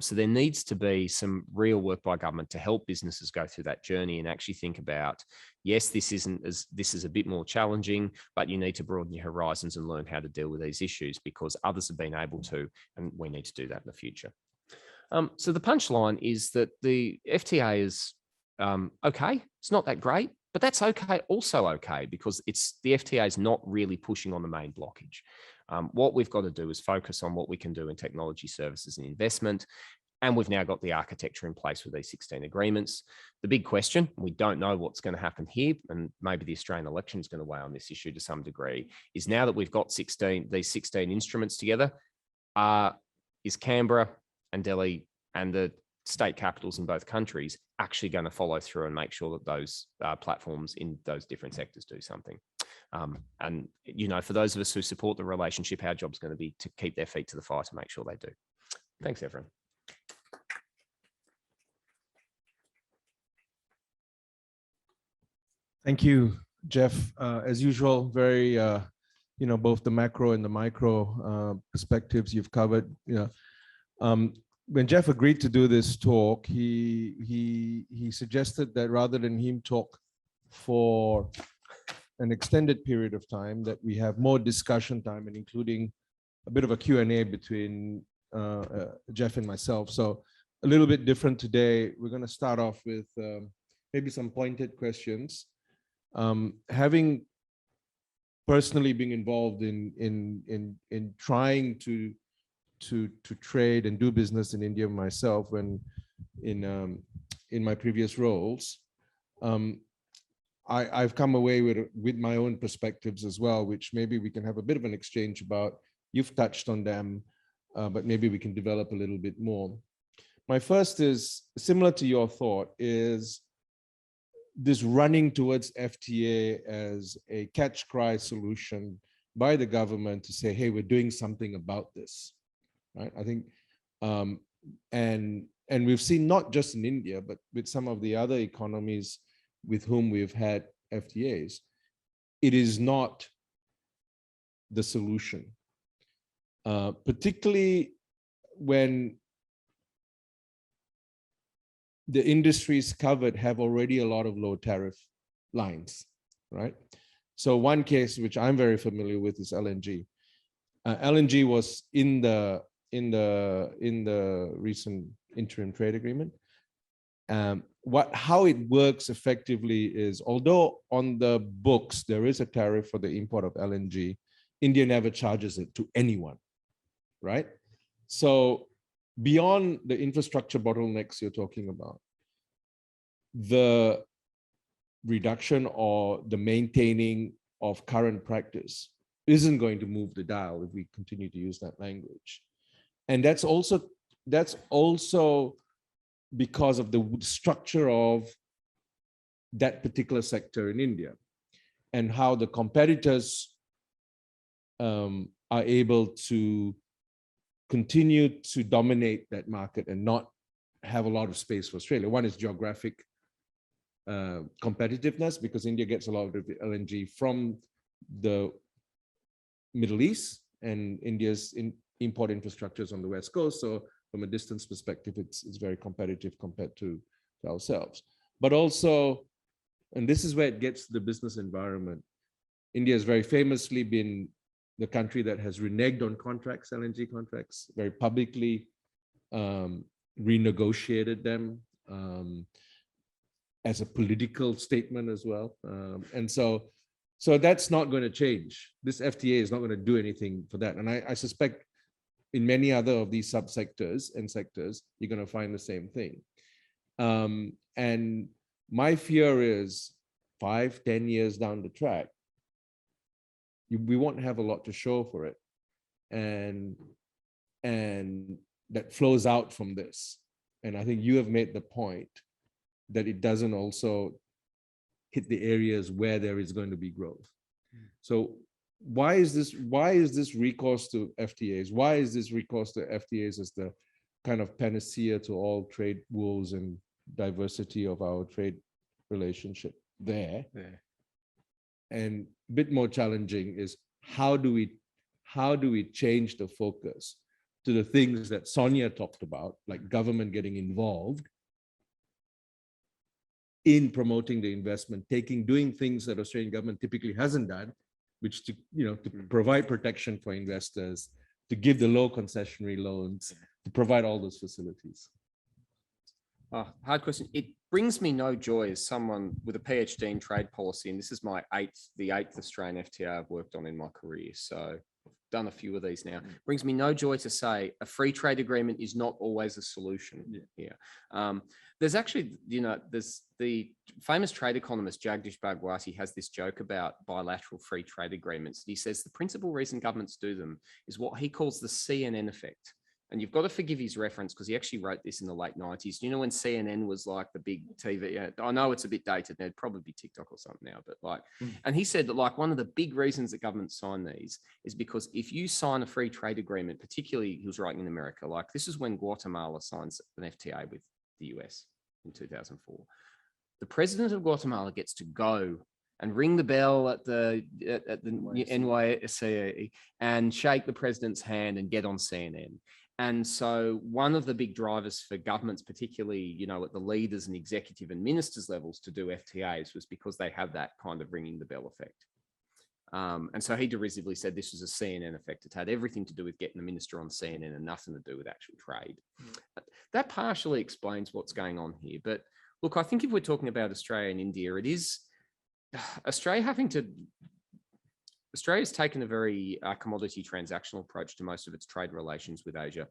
Speaker 1: So there needs to be some real work by government to help businesses go through that journey and actually think about, yes, this is a bit more challenging, but you need to broaden your horizons and learn how to deal with these issues because others have been able to, and we need to do that in the future. So the punchline is that the FTA is okay. It's not that great, but that's okay, also okay, because the FTA is not really pushing on the main blockage. What we've got to do is focus on what we can do in technology services and investment. And we've now got the architecture in place with these 16 agreements. The big question, we don't know what's going to happen here, and maybe the Australian election is going to weigh on this issue to some degree, is now that we've got these 16 instruments together, is Canberra and Delhi and the state capitals in both countries actually going to follow through and make sure that those platforms in those different sectors do something? And, for those of us who support the relationship, our job is going to be to keep their feet to the fire to make sure they do. Thanks, everyone.
Speaker 3: Thank you, Jeff. As usual, very, both the macro and the micro perspectives you've covered. When Jeff agreed to do this talk, he suggested that rather than him talk for an extended period of time, that we have more discussion time, and including a bit of a Q&A between Jeff and myself. So a little bit different today. We're going to start off with maybe some pointed questions. Having personally been involved in trying to trade and do business in India myself, when in my previous roles, I've come away with my own perspectives as well, which maybe we can have a bit of an exchange about. You've touched on them, but maybe we can develop a little bit more. My first is similar to your thought, is this running towards FTA as a catch-cry solution by the government to say, hey, we're doing something about this, right? I think, and we've seen not just in India, but with some of the other economies with whom we've had FTAs, it is not the solution, particularly when the industries covered have already a lot of low tariff lines, right? So one case which I'm very familiar with is LNG. LNG was in the in the recent interim trade agreement. How it works effectively is, although on the books there is a tariff for the import of LNG, India never charges it to anyone, right? So beyond the infrastructure bottlenecks you're talking about, the reduction or the maintaining of current practice isn't going to move the dial if we continue to use that language. And that's also because of the structure of that particular sector in India and how the competitors are able to continue to dominate that market and not have a lot of space for Australia. One is geographic competitiveness, because India gets a lot of the LNG from the Middle East, and India's import infrastructure is on the West Coast. So from a distance perspective, it's very competitive compared to ourselves. But also, and this is where it gets to the business environment, India has very famously been the country that has reneged on contracts, LNG contracts, very publicly renegotiated them as a political statement as well. And so that's not going to change. This FTA is not going to do anything for that. And I suspect in many other of these subsectors and sectors, you're going to find the same thing. And my fear is 5-10 years down the track, we won't have a lot to show for it. And that flows out from this. And I think you have made the point that it doesn't also hit the areas where there is going to be growth. So why is this recourse to FTAs? Why is this recourse to FTAs as the kind of panacea to all trade woes and diversity of our trade relationship there? And a bit more challenging is how do we change the focus to the things that Sonia talked about, like government getting involved in promoting the investment, doing things that Australian government typically hasn't done, which to provide protection for investors, to give the low concessionary loans, to provide all those facilities.
Speaker 1: Hard question. It brings me no joy as someone with a PhD in trade policy, and this is the eighth Australian FTA I've worked on in my career. So I've done a few of these now. It brings me no joy to say a free trade agreement is not always a solution here. There's actually, there's the famous trade economist Jagdish Bhagwati has this joke about bilateral free trade agreements. He says the principal reason governments do them is what he calls the CNN effect. And you've got to forgive his reference because he actually wrote this in the late 90s. Do you know when CNN was like the big TV? I know it's a bit dated. There'd probably be TikTok or something now, but and he said that one of the big reasons that governments sign these is because if you sign a free trade agreement, particularly he was writing in America, this is when Guatemala signs an FTA with the US in 2004. The president of Guatemala gets to go and ring the bell at the NYSE and shake the president's hand and get on CNN. And so one of the big drivers for governments, particularly, at the leaders and executive and ministers levels to do FTAs was because they have that kind of ringing the bell effect. And so he derisively said this was a CNN effect. It had everything to do with getting the minister on CNN and nothing to do with actual trade. That partially explains what's going on here. But look, I think if we're talking about Australia and India, it is Australia's taken a very commodity transactional approach to most of its trade relations with Asia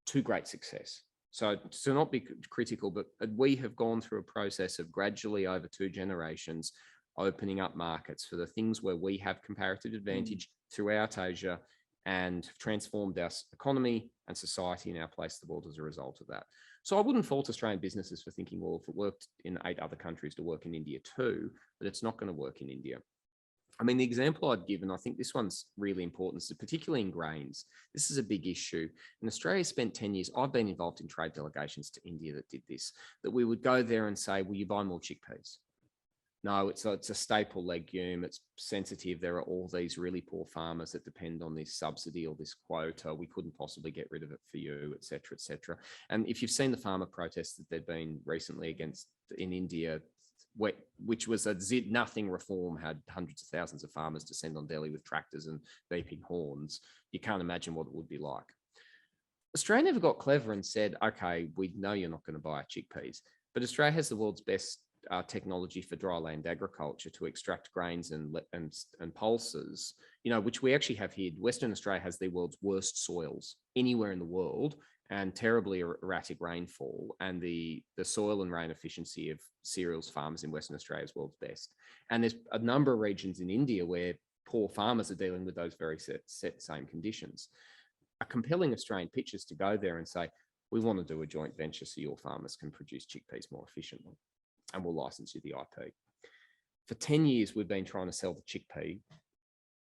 Speaker 1: to great success. So to not be critical, but we have gone through a process of gradually over 2 generations opening up markets for the things where we have comparative advantage throughout Asia and transformed our economy and society in our place in the world as a result of that. So I wouldn't fault Australian businesses for thinking, well, if it worked in 8 other countries to work in India too, but it's not going to work in India. I mean, the example I'd give, and I think this one's really important, so particularly in grains, this is a big issue. And Australia spent 10 years, I've been involved in trade delegations to India that did this, that we would go there and say, will you buy more chickpeas? No, it's a staple legume. It's sensitive. There are all these really poor farmers that depend on this subsidy or this quota. We couldn't possibly get rid of it for you, et cetera, et cetera. And if you've seen the farmer protests that there've been recently in India, which was a nothing reform, had hundreds of thousands of farmers descend on Delhi with tractors and beeping horns, you can't imagine what it would be like. Australia never got clever and said, okay, we know you're not going to buy chickpeas, but Australia has the world's best technology for dry land agriculture to extract grains and pulses, which we actually have here. Western Australia has the world's worst soils anywhere in the world and terribly erratic rainfall. And the soil and rain efficiency of cereals farmers in Western Australia is world's best. And there's a number of regions in India where poor farmers are dealing with those very same conditions. A compelling Australian pitch is to go there and say, we want to do a joint venture so your farmers can produce chickpeas more efficiently, and we'll license you the IP. For 10 years, we've been trying to sell the chickpea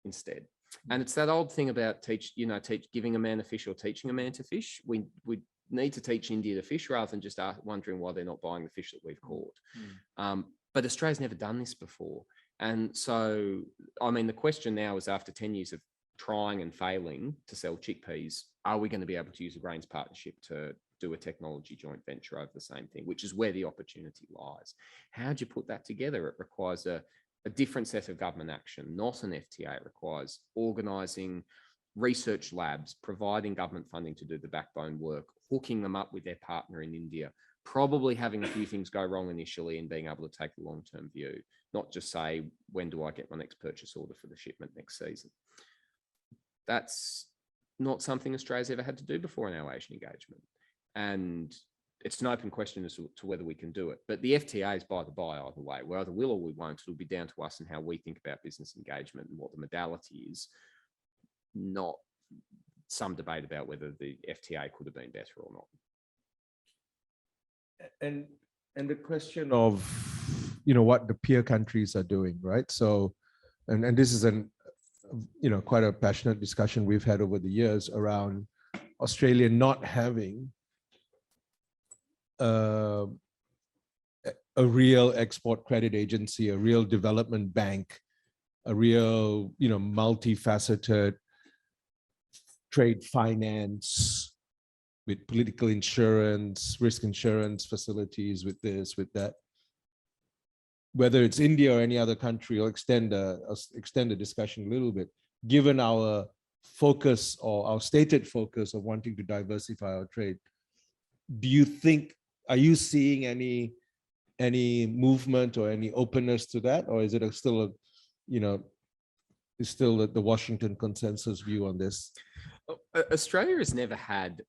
Speaker 1: instead. And it's that old thing about giving a man a fish or teaching a man to fish. We need to teach India to fish rather than just wondering why they're not buying the fish that we've caught. But Australia's never done this before. And so, I mean, the question now is, after 10 years of trying and failing to sell chickpeas, are we going to be able to use a grains partnership to do a technology joint venture over the same thing, which is where the opportunity lies? How do you put that together? It requires a different set of government action, not an FTA. It requires organising research labs, providing government funding to do the backbone work, hooking them up with their partner in India, probably having a few things go wrong initially and being able to take a long-term view, not just say, when do I get my next purchase order for the shipment next season? That's not something Australia's ever had to do before in our Asian engagement. And it's an open question as to whether we can do it. But the FTA is by the by either way. We either will or we won't. It'll be down to us and how we think about business engagement and what the modality is, not some debate about whether the FTA could have been better or not.
Speaker 3: And the question of, what the peer countries are doing, right? So, and this is quite a passionate discussion we've had over the years around Australia not having a real export credit agency, a real development bank, a real, multifaceted trade finance with political insurance, risk insurance facilities, with this, with that. Whether it's India or any other country, I'll extend the discussion a little bit. Given our focus, or our stated focus of wanting to diversify our trade, are you seeing any movement or any openness to that, or is it still the Washington consensus view on this?
Speaker 1: Australia has never had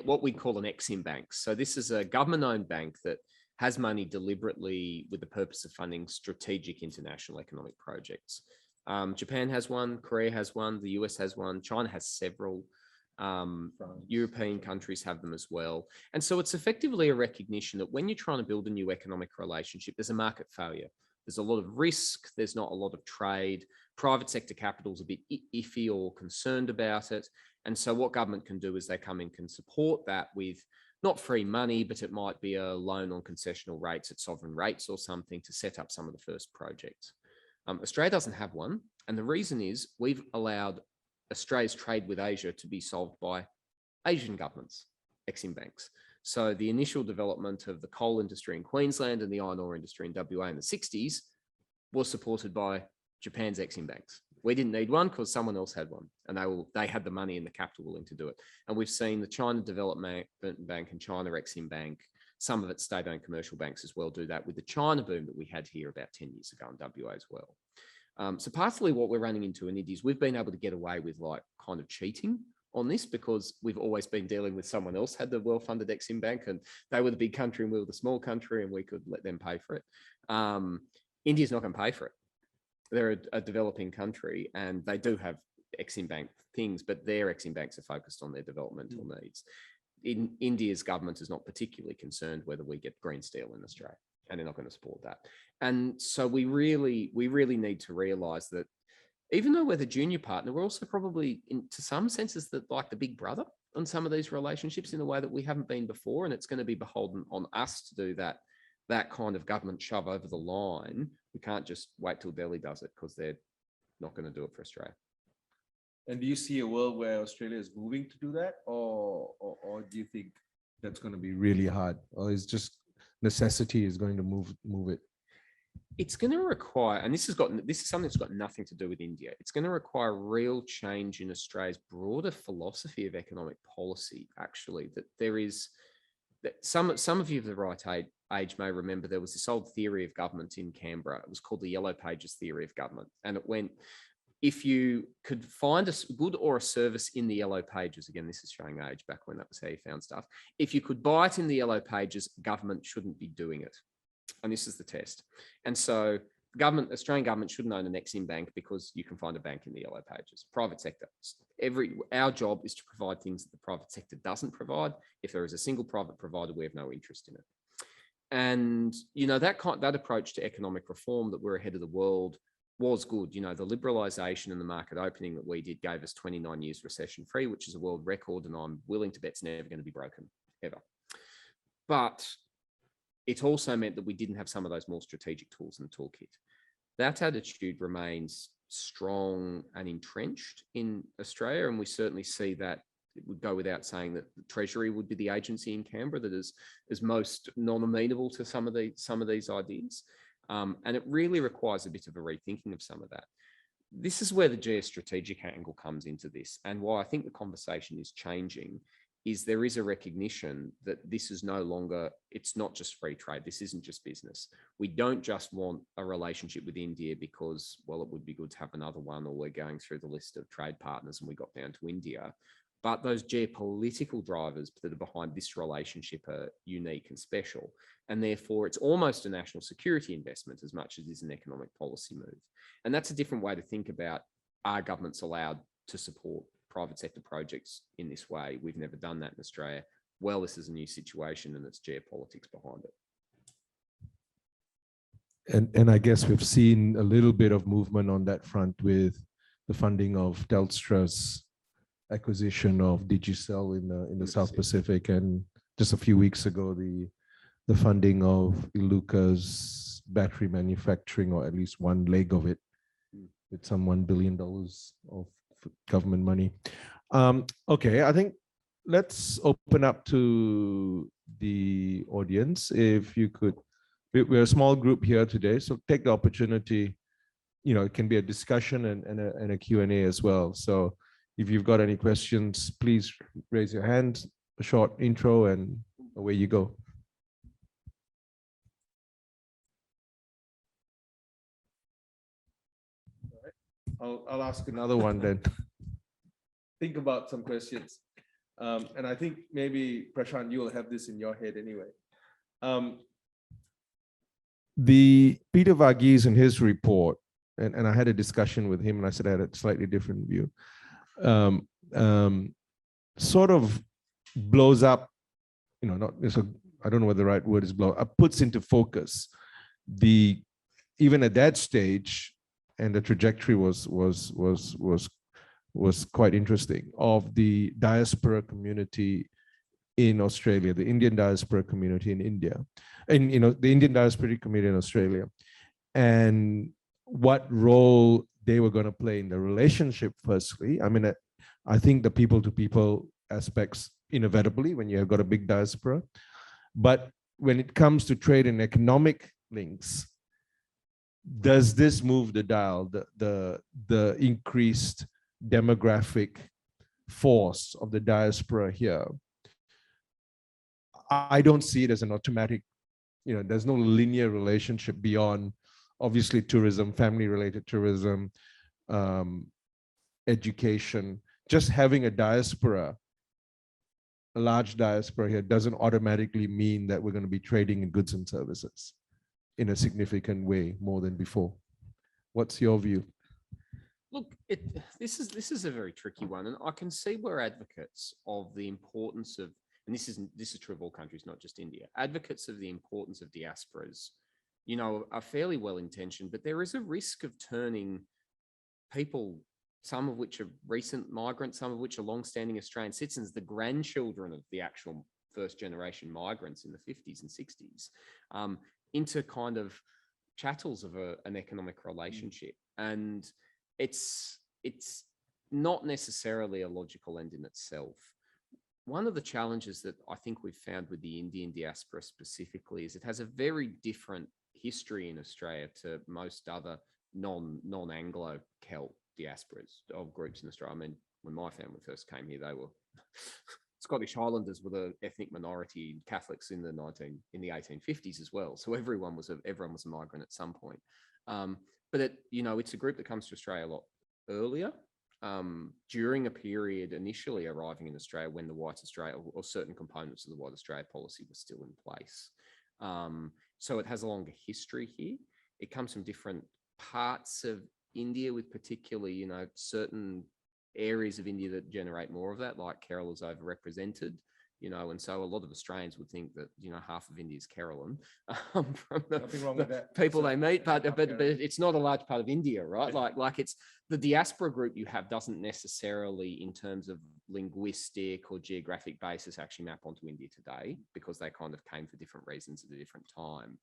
Speaker 1: what we call an Exim bank. So this is a government-owned bank that has money deliberately with the purpose of funding strategic international economic projects. Japan has one, Korea has one, the US has one, China has several, European countries have them as well. And so it's effectively a recognition that when you're trying to build a new economic relationship, there's a market failure. There's a lot of risk, there's not a lot of trade. Private sector capital is a bit iffy or concerned about it. And so what government can do is they come in, can support that with not free money, but it might be a loan on concessional rates at sovereign rates or something to set up some of the first projects. Australia doesn't have one. And the reason is we've allowed Australia's trade with Asia to be solved by Asian governments, Exim banks. So the initial development of the coal industry in Queensland and the iron ore industry in WA in the 60s was supported by Japan's Exim banks. We didn't need one because someone else had one, and they had the money and the capital willing to do it. And we've seen the China Development Bank and China Exim Bank, some of its state-owned commercial banks as well, do that with the China boom that we had here about 10 years ago in WA as well. So partly what we're running into in India is we've been able to get away with kind of cheating on this because we've always been dealing with someone else had the well-funded Exim Bank and they were the big country and we were the small country and we could let them pay for it. India's not going to pay for it. They're a developing country and they do have Exim Bank things, but their Exim Banks are focused on their developmental needs. India's government is not particularly concerned whether we get green steel in Australia, and they're not going to support that. And so we really need to realise that even though we're the junior partner, we're also probably, to some senses, like the big brother on some of these relationships in a way that we haven't been before, and it's going to be beholden on us to do that kind of government shove over the line. We can't just wait till Delhi does it because they're not going to do it for Australia.
Speaker 3: And do you see a world where Australia is moving to do that, or do you think that's going to be really hard, or is just necessity is going to move it?
Speaker 1: It's going to require, and this is something that's got nothing to do with India. It's going to require real change in Australia's broader philosophy of economic policy. Actually, that there is that some of you of the right age may remember there was this old theory of government in Canberra. It was called the Yellow Pages theory of government, and it went, if you could find a good or a service in the Yellow Pages, again, this is showing age, back when that was how you found stuff. If you could buy it in the Yellow Pages, government shouldn't be doing it. And this is the test. And so Australian government shouldn't own an Exim bank because you can find a bank in the Yellow Pages. Private sector. Our job is to provide things that the private sector doesn't provide. If there is a single private provider, we have no interest in it. And, that approach to economic reform, that we're ahead of the world, was good. The liberalisation and the market opening that we did gave us 29 years recession free, which is a world record. And I'm willing to bet it's never going to be broken, ever. But it also meant that we didn't have some of those more strategic tools in the toolkit. That attitude remains strong and entrenched in Australia, and we certainly see that. It would go without saying that the Treasury would be the agency in Canberra that is most non-amenable to some of these ideas, and it really requires a bit of a rethinking of some of that. This is where the geostrategic angle comes into this, and why I think the conversation is changing. Is there is a recognition that this is no longer, it's not just free trade. This isn't just business. We don't just want a relationship with India because, well, it would be good to have another one, or we're going through the list of trade partners and we got down to India. But those geopolitical drivers that are behind this relationship are unique and special. And therefore, it's almost a national security investment as much as it is an economic policy move. And that's a different way to think about, are governments allowed to support private sector projects in this way? We've never done that in Australia. Well, this is a new situation and it's geopolitics behind it.
Speaker 3: And I guess we've seen a little bit of movement on that front with the funding of Telstra's acquisition of Digicel in the South Pacific, and just a few weeks ago the funding of Iluka's battery manufacturing, or at least one leg of it, with some $1 billion of government money. Okay, I think let's open up to the audience. If you could, we're a small group here today, so take the opportunity. It can be a discussion and a Q&A as well. So if you've got any questions, please raise your hand, a short intro, and away you go. I'll ask another one then. Think about some questions. And I think maybe, Prashant, you will have this in your head anyway. The Peter Varghese in his report, and I had a discussion with him, and I said I had a slightly different view, sort of blows up, I don't know what the right word is, blow up, puts into focus even at that stage, and the trajectory was quite interesting, of the diaspora community in Australia, the Indian diaspora community in India, and the Indian diaspora community in Australia, and what role they were going to play in the relationship. Firstly, I think the people-to-people aspects inevitably when you have got a big diaspora, but when it comes to trade and economic links, does this move the dial? The increased demographic force of the diaspora here, I don't see it as an automatic, there's no linear relationship beyond, obviously, tourism, family-related tourism, education. Just having a diaspora, a large diaspora here, doesn't automatically mean that we're going to be trading in goods and services in a significant way more than before. What's your view?
Speaker 1: Look, this is a very tricky one, and I can see where advocates of the importance of, and this is true of all countries, not just India, advocates of the importance of diasporas, are fairly well intentioned, but there is a risk of turning people, some of which are recent migrants, some of which are long-standing Australian citizens, the grandchildren of the actual first-generation migrants in the 50s and 60s, into kind of chattels of an economic relationship. And it's not necessarily a logical end in itself. One of the challenges that I think we've found with the Indian diaspora specifically is it has a very different history in Australia to most other non-Anglo Celt diasporas of groups in Australia. I mean, when my family first came here, they were Scottish Highlanders were the ethnic minority, Catholics in the 1850s as well. So everyone was a migrant at some point. But it's a group that comes to Australia a lot earlier, during a period initially arriving in Australia when the White Australia or certain components of the White Australia policy were still in place. So it has a longer history here. It comes from different parts of India, with particularly, certain areas of India that generate more of that, like Kerala is overrepresented, and so a lot of Australians would think that, half of India is Kerala, from
Speaker 3: Nothing wrong with that.
Speaker 1: people they meet, but it's not a large part of India, right? Like it's the diaspora group you have doesn't necessarily, in terms of linguistic or geographic basis, actually map onto India today, because they kind of came for different reasons at a different time.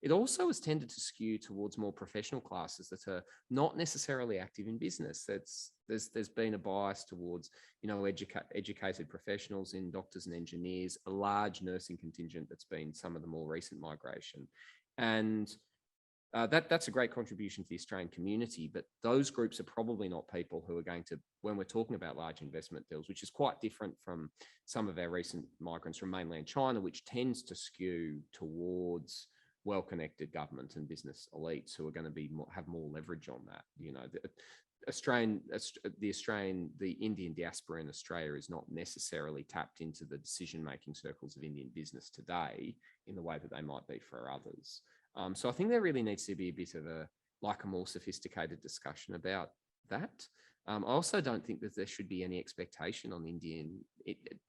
Speaker 1: It also has tended to skew towards more professional classes that are not necessarily active in business. There's been a bias towards, educated professionals in doctors and engineers, a large nursing contingent that's been some of the more recent migration. And that's a great contribution to the Australian community, but those groups are probably not people who are going to, when we're talking about large investment deals, which is quite different from some of our recent migrants from mainland China, which tends to skew towards well-connected government and business elites who are going to have more leverage on that. The Indian diaspora in Australia is not necessarily tapped into the decision-making circles of Indian business today in the way that they might be for others. So I think there really needs to be a bit of a more sophisticated discussion about that. I also don't think that there should be any expectation on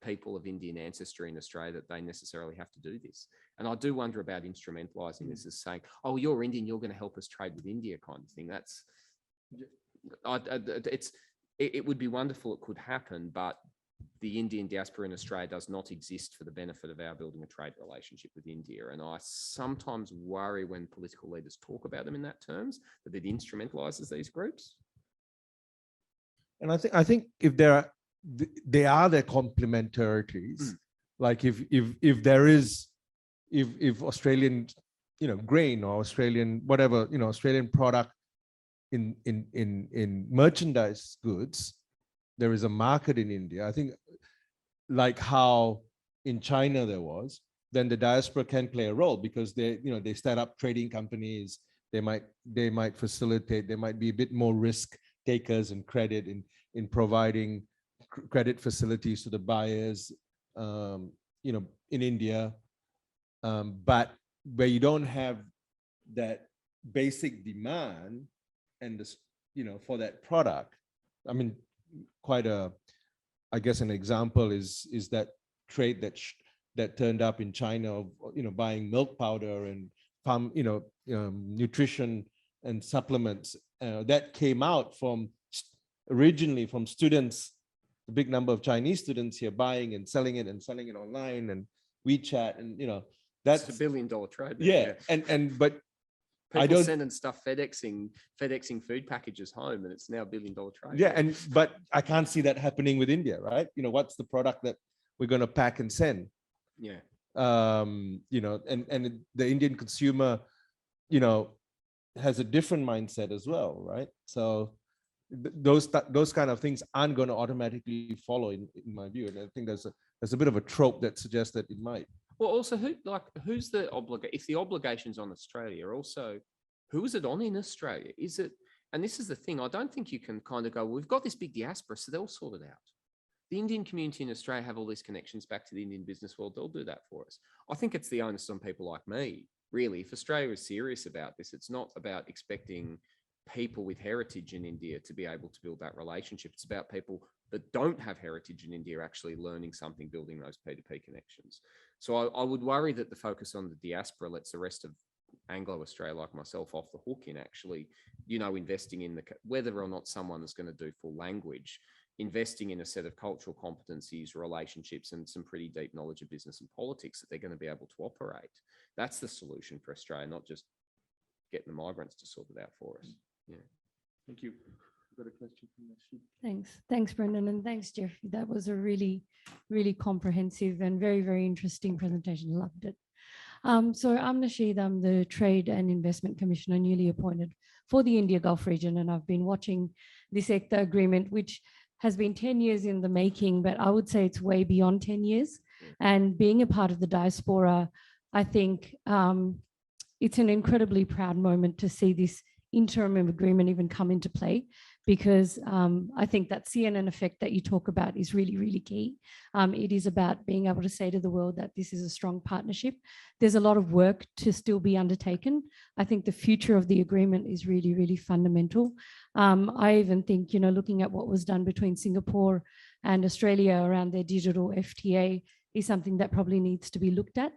Speaker 1: people of Indian ancestry in Australia that they necessarily have to do this. And I do wonder about instrumentalizing this as saying, oh, you're Indian, you're going to help us trade with India kind of thing. It would be wonderful it could happen, but the Indian diaspora in Australia does not exist for the benefit of our building a trade relationship with India. And I sometimes worry when political leaders talk about them in that terms, that it instrumentalizes these groups.
Speaker 3: And I think if they are their complementarities, like if Australian, grain or Australian, whatever, Australian product in merchandise goods, there is a market in India. I think like how in China there was, then the diaspora can play a role because they start up trading companies. They might facilitate, they might be a bit more risk takers and credit in providing credit facilities to the buyers, in India. But where you don't have that basic demand and this, for that product, I mean, I guess an example is that trade that turned up in China of, buying milk powder and farm, nutrition and supplements that came out originally from students, a big number of Chinese students here buying and selling it online and WeChat, and that's
Speaker 1: $1 billion trade.
Speaker 3: Yeah. But
Speaker 1: people
Speaker 3: I don't
Speaker 1: sending stuff FedExing food packages home, and it's now $1 billion trade.
Speaker 3: Yeah, but I can't see that happening with India, right? What's the product that we're going to pack and send?
Speaker 1: Yeah.
Speaker 3: And the Indian consumer, has a different mindset as well, right? So those kind of things aren't going to automatically follow in my view. And I think there's a bit of a trope that suggests that it might.
Speaker 1: Well, also, who's the if the obligation's on Australia, also, who is it on in Australia? Is it, and this is the thing, I don't think you can kind of go, well, we've got this big diaspora, so they'll sort it out. The Indian community in Australia have all these connections back to the Indian business world. They'll do that for us. I think it's the onus on people like me, really. If Australia is serious about this, it's not about expecting people with heritage in India to be able to build that relationship. It's about people that don't have heritage in India actually learning something, building those P2P connections. So I would worry that the focus on the diaspora lets the rest of Anglo-Australia like myself off the hook in actually, investing in whether or not someone is going to do full language, investing in a set of cultural competencies, relationships, and some pretty deep knowledge of business and politics that they're going to be able to operate. That's the solution for Australia, not just getting the migrants to sort it out for us. Yeah.
Speaker 3: Thank you. Got a question from
Speaker 4: Thanks. Thanks, Brendan. And thanks, Jeff. That was a really, really comprehensive and very, very interesting presentation. Loved it. So I'm Nasheed. I'm the Trade and Investment Commissioner, newly appointed for the India Gulf region. And I've been watching this ECTA agreement, which has been 10 years in the making, but I would say it's way beyond 10 years. And being a part of the diaspora, I think it's an incredibly proud moment to see this interim agreement even come into play, because I think that CNN effect that you talk about is really, really key. It is about being able to say to the world that this is a strong partnership. There's a lot of work to still be undertaken. I think the future of the agreement is really, really fundamental. I even think, looking at what was done between Singapore and Australia around their digital FTA is something that probably needs to be looked at.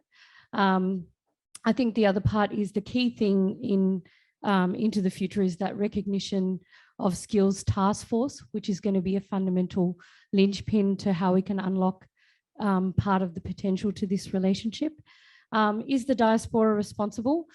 Speaker 4: I think the other part is the key thing into the future is that recognition of skills task force, which is going to be a fundamental linchpin to how we can unlock part of the potential to this relationship. Is the diaspora responsible?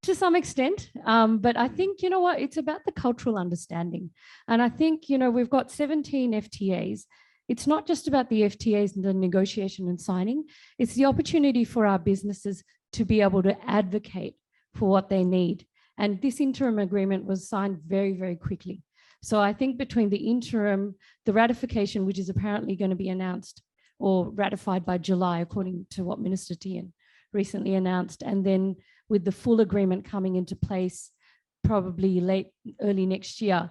Speaker 4: To some extent, but I think, it's about the cultural understanding. And I think, we've got 17 FTAs. It's not just about the FTAs and the negotiation and signing. It's the opportunity for our businesses to be able to advocate for what they need. And this interim agreement was signed very, very quickly. So I think between the interim, the ratification, which is apparently going to be announced or ratified by July, according to what Minister Tian recently announced, and then with the full agreement coming into place probably early next year,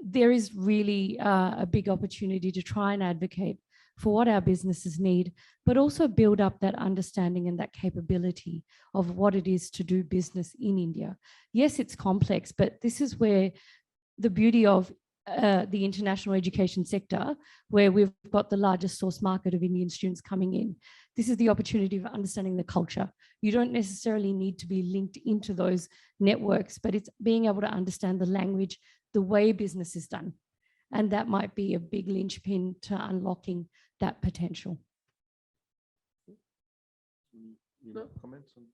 Speaker 4: there is really a big opportunity to try and advocate for what our businesses need, but also build up that understanding and that capability of what it is to do business in India. Yes, it's complex, but this is where the beauty of the international education sector, where we've got the largest source market of Indian students coming in. This is the opportunity of understanding the culture. You don't necessarily need to be linked into those networks, but it's being able to understand the language, the way business is done. And that might be a big linchpin to unlocking that potential.
Speaker 3: No comments on?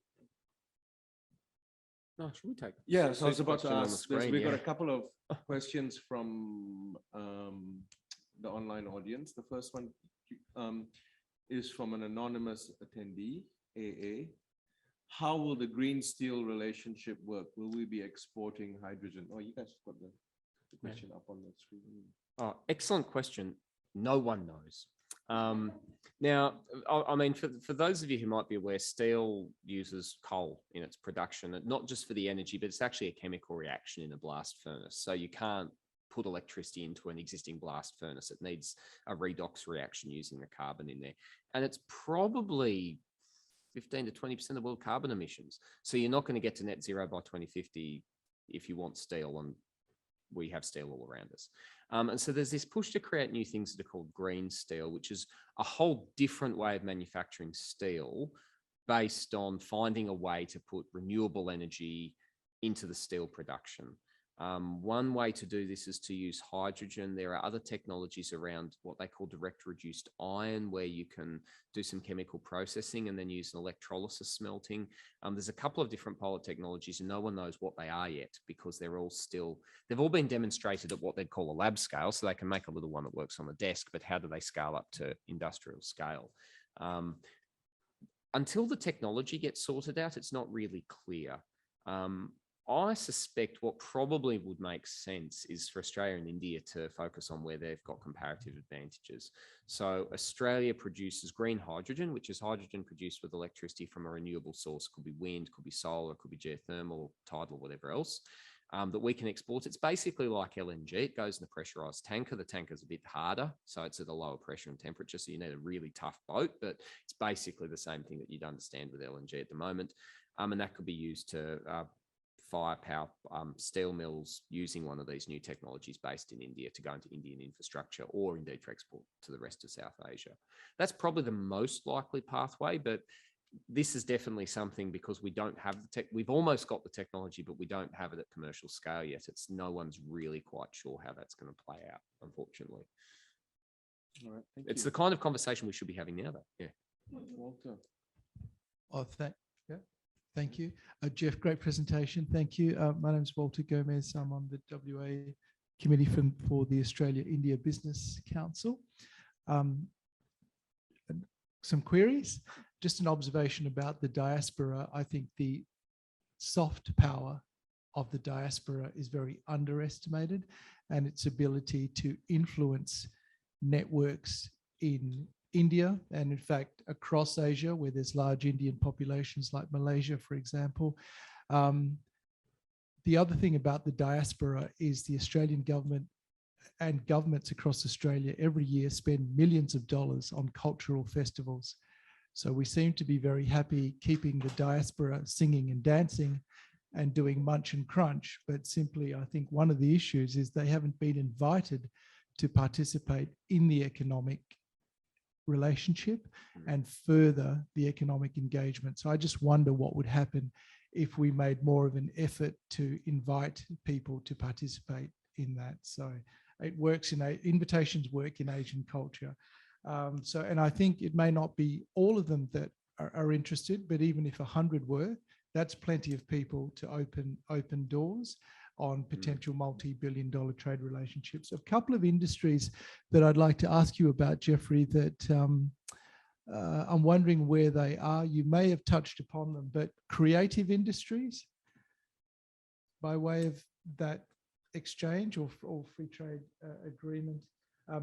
Speaker 1: No, should we take?
Speaker 3: Yeah, so I was
Speaker 1: Sue's
Speaker 3: about to
Speaker 1: question on the
Speaker 3: ask.
Speaker 1: screen,
Speaker 3: We've got
Speaker 1: yeah.
Speaker 3: a couple of questions from the online audience. The first one is from an anonymous attendee, AA. How will the green steel relationship work? Will we be exporting hydrogen? Oh, you guys got the question up on the screen.
Speaker 1: Oh, excellent question. No one knows. Now, I mean, for those of you who might be aware, steel uses coal in its production, not just for the energy, but it's actually a chemical reaction in a blast furnace. So you can't put electricity into an existing blast furnace. It needs a redox reaction using the carbon in there. And it's probably 15 to 20% of world carbon emissions. So you're not going to get to net zero by 2050 if you want steel, and we have steel all around us. And so there's this push to create new things that are called green steel, which is a whole different way of manufacturing steel based on finding a way to put renewable energy into the steel production. One way to do this is to use hydrogen. There are other technologies around what they call direct reduced iron, where you can do some chemical processing and then use an electrolysis smelting. There's a couple of different pilot technologies and no one knows what they are yet, because they've all been demonstrated at what they'd call a lab scale. So they can make a little one that works on the desk, but how do they scale up to industrial scale? Until the technology gets sorted out, it's not really clear. I suspect what probably would make sense is for Australia and India to focus on where they've got comparative advantages. So Australia produces green hydrogen, which is hydrogen produced with electricity from a renewable source. Could be wind, could be solar, could be geothermal, tidal, whatever else, that we can export. It's basically like LNG. It goes in a pressurized tanker. The tanker's a bit harder, so it's at a lower pressure and temperature, so you need a really tough boat, but it's basically the same thing that you'd understand with LNG at the moment. And that could be used to firepower steel mills using one of these new technologies based in India to go into Indian infrastructure, or indeed for export to the rest of South Asia. That's probably the most likely pathway, but this is definitely something, because we don't have the tech. We've almost got the technology, but we don't have it at commercial scale yet. No one's really quite sure how that's going to play out, unfortunately.
Speaker 3: All right,
Speaker 1: it's the kind of conversation we should be having now, though. Yeah.
Speaker 3: Walter.
Speaker 5: Oh, thank you. Jeff, great presentation. Thank you. My name is Walter Gomez. I'm on the WA Committee for the Australia-India Business Council. Some queries. just an observation about the diaspora. I think the soft power of the diaspora is very underestimated, and its ability to influence networks in India and in fact across Asia, where there's large Indian populations like Malaysia, for example. The other thing about the diaspora is the Australian government and governments across Australia every year spend millions of dollars on cultural festivals. So we seem to be very happy keeping the diaspora singing and dancing and doing munch and crunch. But simply, I think one of the issues is they haven't been invited to participate in the economic relationship and further the economic engagement. So I just wonder what would happen if we made more of an effort to invite people to participate in that. So it works invitations work in Asian culture. And I think it may not be all of them that are interested, but even if 100 were, that's plenty of people to open doors on potential multi-billion-dollar trade relationships. A couple of industries that I'd like to ask you about, Jeffrey, that I'm wondering where they are. You may have touched upon them, but creative industries, by way of that exchange or free trade agreement,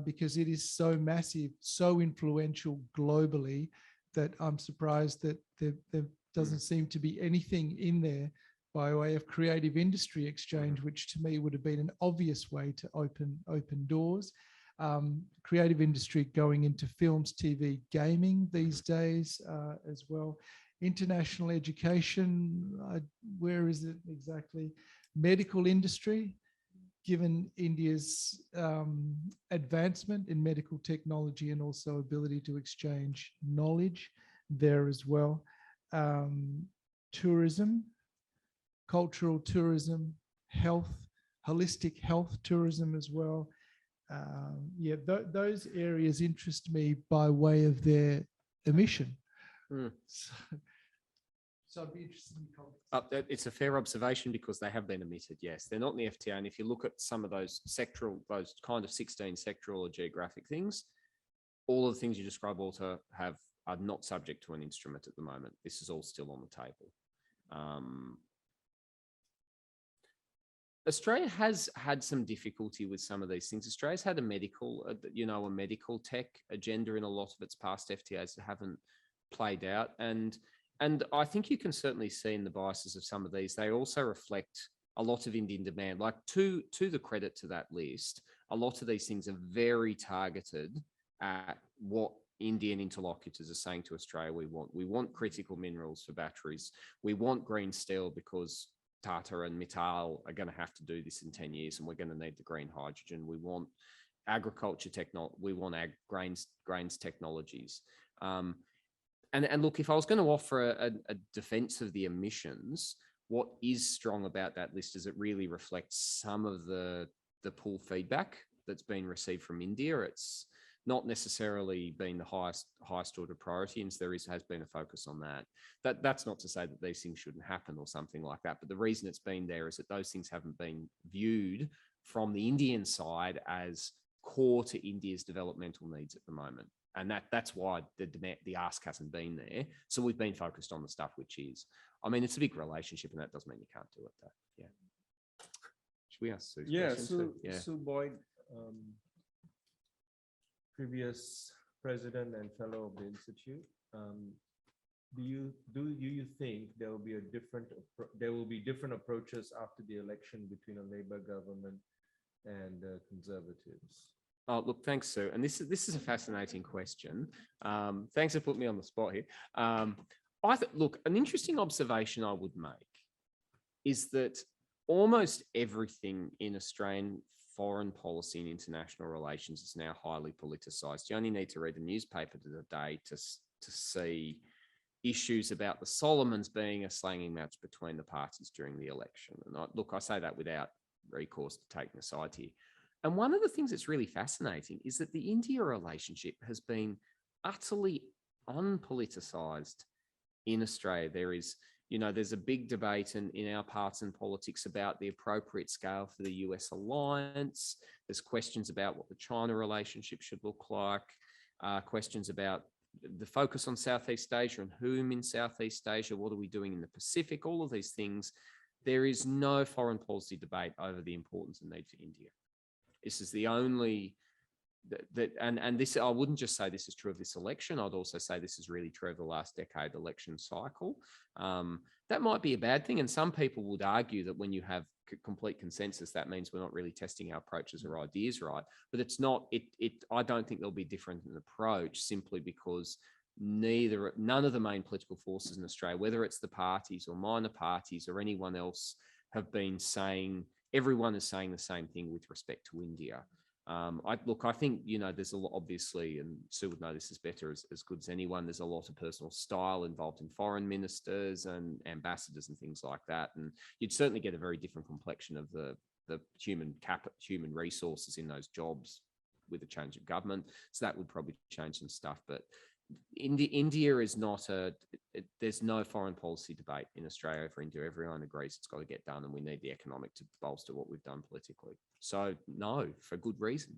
Speaker 5: because it is so massive, so influential globally, that I'm surprised that there doesn't seem to be anything in there by way of creative industry exchange, which to me would have been an obvious way to open doors. Creative industry going into films, TV, gaming these days as well. International education, where is it exactly? Medical industry, given India's advancement in medical technology and also ability to exchange knowledge there as well. Tourism, cultural tourism, health, holistic health tourism as well. Those areas interest me by way of their emission. So I'd be interested in comments.
Speaker 1: It's a fair observation because they have been emitted. Yes, they're not in the FTA. And if you look at some of those sectoral, those kind of 16 sectoral or geographic things, all of the things you describe, Walter, are not subject to an instrument at the moment. This is all still on the table. Australia has had some difficulty with some of these things. Australia's had a medical tech agenda in a lot of its past FTAs that haven't played out. And I think you can certainly see in the biases of some of these, they also reflect a lot of Indian demand. Like to the credit to that list, a lot of these things are very targeted at what Indian interlocutors are saying to Australia we want critical minerals for batteries. We want green steel because Tata and Mittal are going to have to do this in 10 years and we're going to need the green hydrogen. We want agriculture technology. We want grains technologies. And look, if I was going to offer a defense of the emissions, what is strong about that list is it really reflects some of the pull feedback that's been received from India. It's not necessarily been the highest order priority, and there has been a focus on that. That's not to say that these things shouldn't happen or something like that, but the reason it's been there is that those things haven't been viewed from the Indian side as core to India's developmental needs at the moment. And that's why the ask hasn't been there. So we've been focused on the stuff which is. I mean, it's a big relationship, and that doesn't mean you can't do it, though. Yeah. Should we ask Sue?
Speaker 3: Sue Boyd, previous president and fellow of the institute. Do you think there will be different approaches after the election between a Labour government and Conservatives?
Speaker 1: Oh, look, thanks, Sue. And this is a fascinating question. Thanks for putting me on the spot here. Look, an interesting observation I would make is that almost everything in Australian foreign policy and international relations is now highly politicized. You only need to read the newspaper today to see issues about the Solomons being a slanging match between the parties during the election. And I say that without recourse to taking a side here. And one of the things that's really fascinating is that the India relationship has been utterly unpoliticized in Australia. There's a big debate in our partisan politics about the appropriate scale for the US alliance. There's questions about what the China relationship should look like, questions about the focus on Southeast Asia and whom in Southeast Asia, what are we doing in the Pacific, all of these things, there is no foreign policy debate over the importance and need for India. This is the only, and this, I wouldn't just say this is true of this election, I'd also say this is really true of the last decade election cycle. That might be a bad thing, and some people would argue that when you have complete consensus, that means we're not really testing our approaches or ideas right. But it's not. I don't think there'll be different an approach simply because none of the main political forces in Australia, whether it's the parties or minor parties or anyone else, have been saying. Everyone is saying the same thing with respect to India. I think, there's a lot, obviously, and Sue would know this is better as good as anyone, there's a lot of personal style involved in foreign ministers and ambassadors and things like that. And you'd certainly get a very different complexion of the human resources in those jobs with a change of government. So that would probably change some stuff. But India is not there's no foreign policy debate in Australia for India. Everyone agrees it's got to get done, and we need the economic to bolster what we've done politically. So no, for good reason.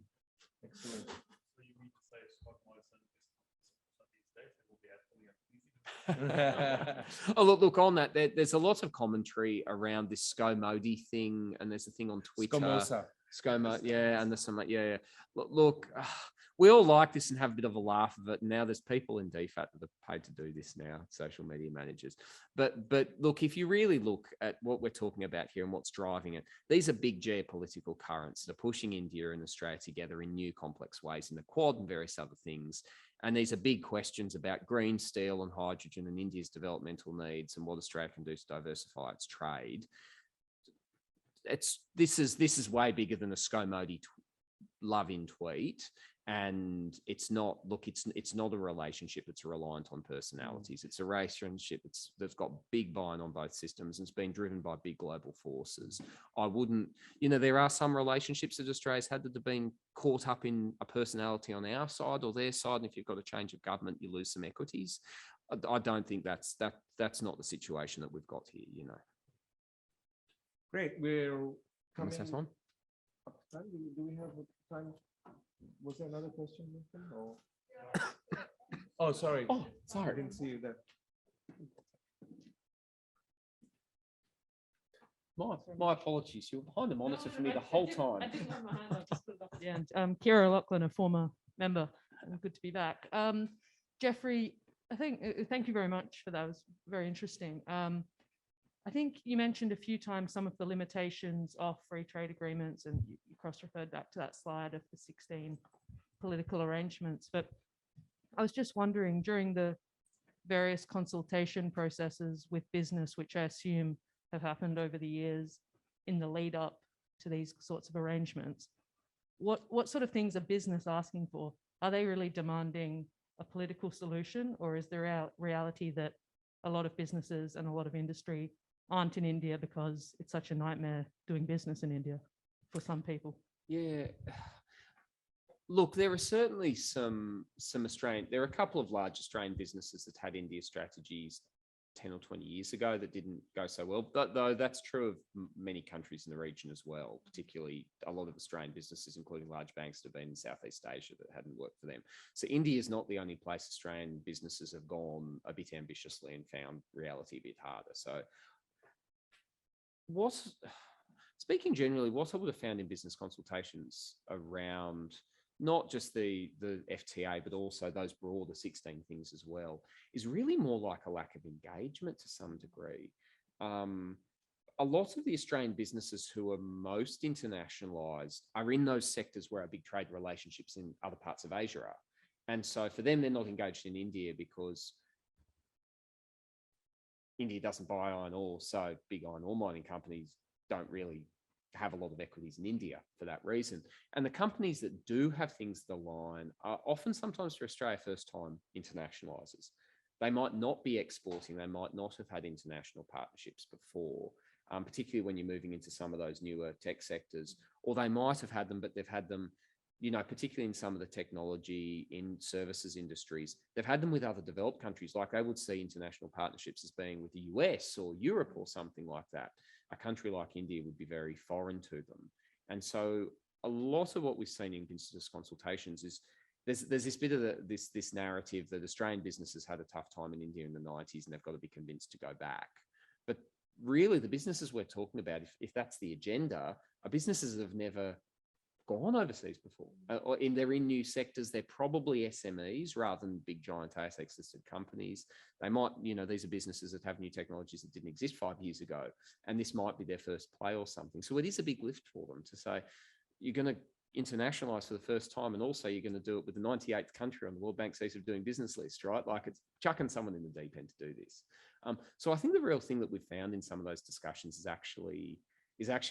Speaker 6: Excellent. So you mean to say Scott Morrison is these days, it will be
Speaker 1: Oh, look on that. There's a lot of commentary around this SCO Modi thing, and there's a thing on Twitter. ScoMo, yeah, and there's some yeah. Look, we all like this and have a bit of a laugh of it. And now there's people in DFAT that are paid to do this now, social media managers. But look, if you really look at what we're talking about here and what's driving it, these are big geopolitical currents that are pushing India and Australia together in new complex ways in the Quad and various other things. And these are big questions about green steel and hydrogen and India's developmental needs and what Australia can do to diversify its trade. This is way bigger than a SCO Modi love-in tweet. And it's not a relationship that's reliant on personalities. It's a relationship that's got big buy-in on both systems, and it's been driven by big global forces. I wouldn't, there are some relationships that Australia's had that have been caught up in a personality on our side or their side. And if you've got a change of government, you lose some equities. I don't think that's not the situation that we've got here,
Speaker 3: Great. We're coming.
Speaker 1: On?
Speaker 3: Do we have time? Was there another question? Or? Oh, sorry.
Speaker 1: Oh, sorry.
Speaker 3: I didn't see you there.
Speaker 1: My apologies. You were behind the monitor for me the whole time.
Speaker 2: I didn't have my hand up, just put it up at the end. Kira Lachlan, a former member. Good to be back. Jeffrey, thank you very much for that. It was very interesting. I think you mentioned a few times some of the limitations of free trade agreements, and you cross-referred back to that slide of the 16 political arrangements. But I was just wondering, during the various consultation processes with business, which I assume have happened over the years in the lead up to these sorts of arrangements, what sort of things are business asking for? Are they really demanding a political solution, or is there a reality that a lot of businesses and a lot of industry aren't in India because it's such a nightmare doing business in India for some people?
Speaker 1: Yeah. Look, there are certainly some Australian, there are a couple of large Australian businesses that had India strategies 10 or 20 years ago that didn't go so well. But though that's true of many countries in the region as well, particularly a lot of Australian businesses, including large banks that have been in Southeast Asia that hadn't worked for them. So India is not the only place Australian businesses have gone a bit ambitiously and found reality a bit harder. So speaking generally, what I would have found in business consultations around not just the FTA, but also those broader 16 things as well, is really more like a lack of engagement to some degree. A lot of the Australian businesses who are most internationalized are in those sectors where our big trade relationships in other parts of Asia are. And so for them, they're not engaged in India because India doesn't buy iron ore, so big iron ore mining companies don't really have a lot of equities in India for that reason. And the companies that do have things that align are often, sometimes for Australia, first-time internationalisers. They might not be exporting, they might not have had international partnerships before, particularly when you're moving into some of those newer tech sectors, or they might have had them, but they've had them, particularly in some of the technology, in services industries, they've had them with other developed countries, like they would see international partnerships as being with the US or Europe or something like that. A country like India would be very foreign to them. And so a lot of what we've seen in business consultations is there's this bit of this narrative that Australian businesses had a tough time in India in the 90s and they've got to be convinced to go back. But really, the businesses we're talking about, if that's the agenda, are businesses that have never gone overseas before, or they're in new sectors. They're probably SMEs rather than big giant ASX listed companies. They might, these are businesses that have new technologies that didn't exist 5 years ago, and this might be their first play or something. So it is a big lift for them to say, you're going to internationalize for the first time, and also you're going to do it with the 98th country on the World Bank's ease of doing business list, right? Like, it's chucking someone in the deep end to do this. So I think the real thing that we've found in some of those discussions is actually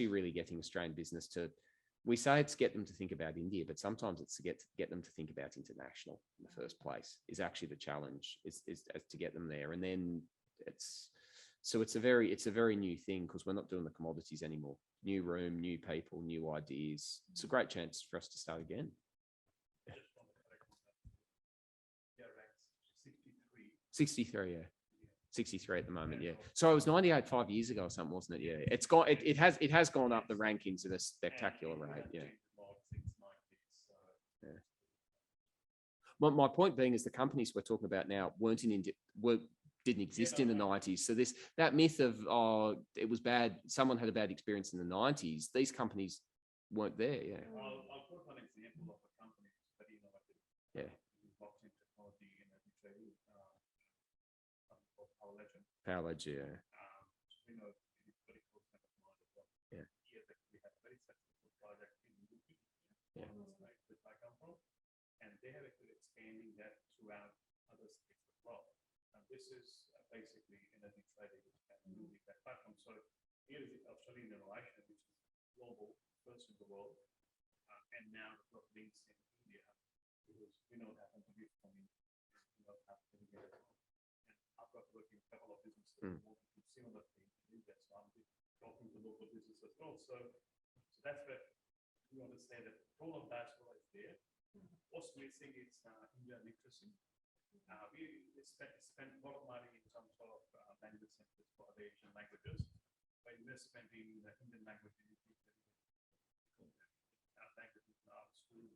Speaker 1: really getting Australian business to, we say it's get them to think about India, but sometimes it's to get them to think about international in the first place is actually the challenge, is to get them there. And then it's a very new thing, because we're not doing the commodities anymore. New room, new people, new ideas. It's a great chance for us to start again. 63, yeah. 63 at the moment, yeah. So it was 98 5 years ago or something, wasn't it? Yeah, it's got it has gone up the rankings at a spectacular rate. Yeah. Yeah. Well, my point being is the companies we're talking about now weren't in India, didn't exist in the 90s. So that myth of it was bad, someone had a bad experience in the 90s. These companies weren't there. Yeah.
Speaker 6: I'll put one example of a company that innovated.
Speaker 1: Yeah.
Speaker 6: Blockchain technology in a trade.
Speaker 1: Power Ledger, yeah.
Speaker 6: It is very close kind of model.
Speaker 1: Yeah.
Speaker 6: Here that we have very successful project in UP,
Speaker 1: Yeah.
Speaker 6: Which I come from, and they have actually expanding that throughout other states as well. And this is basically energy trading and moving that platform. So here is the Australian innovation, which is global, first in the world, and now the got links in India, because happen to be from happen to be I've got working a couple of businesses working similar things in India, so I'm talking to local business as well. So that's where we understand that all of that is there. What's missing is India literacy. We spend a lot of money in terms of language centers for the Asian languages, but investment in the Indian languages, languages in our school.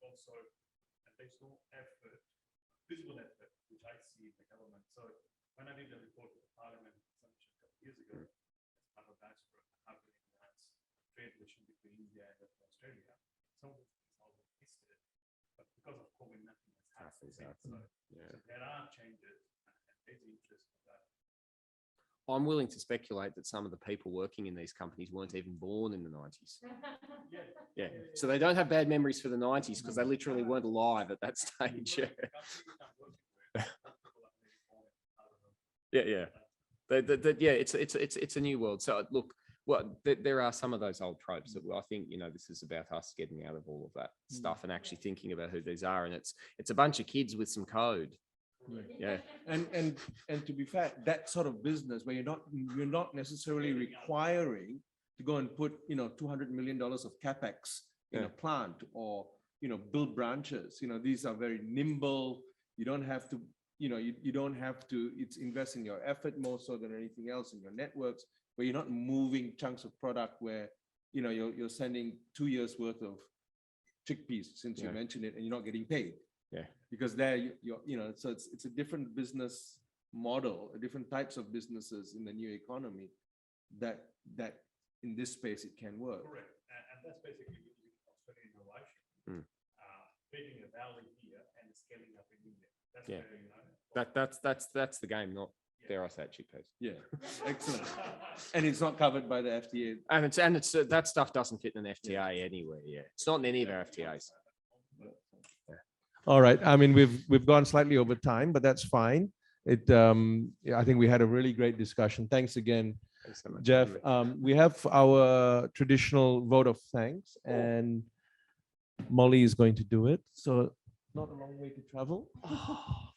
Speaker 6: Also, and there's no effort, visible effort, which I see in the government. So when I did the report to the Parliament a couple of years ago, as part of diaspora, how to enhance trade relation between India and Australia, some of it's already listed, but because of COVID, nothing has happened.
Speaker 1: Exactly.
Speaker 6: So there are changes, and there's interest in that.
Speaker 1: I'm willing to speculate that some of the people working in these companies weren't even born in the 90s. Yeah. So they don't have bad memories for the 90s because they literally weren't alive at that stage. Yeah. It's a new world. So look, there are some of those old tropes that I think, this is about us getting out of all of that stuff and actually thinking about who these are. And it's a bunch of kids with some code. Yeah.
Speaker 3: And to be fair, that sort of business where you're not necessarily requiring to go and put $200 million of capex in a plant or build branches. These are very nimble. You don't have to you don't have to. It's invest in your effort more so than anything else in your networks, where you're not moving chunks of product where you're sending 2 years worth of chickpeas, since you mentioned it, and you're not getting paid.
Speaker 1: Yeah,
Speaker 3: because there so it's a different business model, different types of businesses in the new economy that in this space it can work.
Speaker 6: Correct, and that's basically using Australian innovation, building a valley here and scaling up in India. That's where,
Speaker 1: that's the game, not dare I say it, chickpeas.
Speaker 3: Yeah, excellent. And it's not covered by the FTA.
Speaker 1: And it's that stuff doesn't fit in an FTA anywhere. Yeah, it's not in any of our FTAs.
Speaker 3: All right. I mean, we've gone slightly over time, but that's fine. I think we had a really great discussion. Thanks again,
Speaker 1: Thanks so much,
Speaker 3: Jeff. We have our traditional vote of thanks, and Molly is going to do it. So not a long way to travel.
Speaker 7: Oh,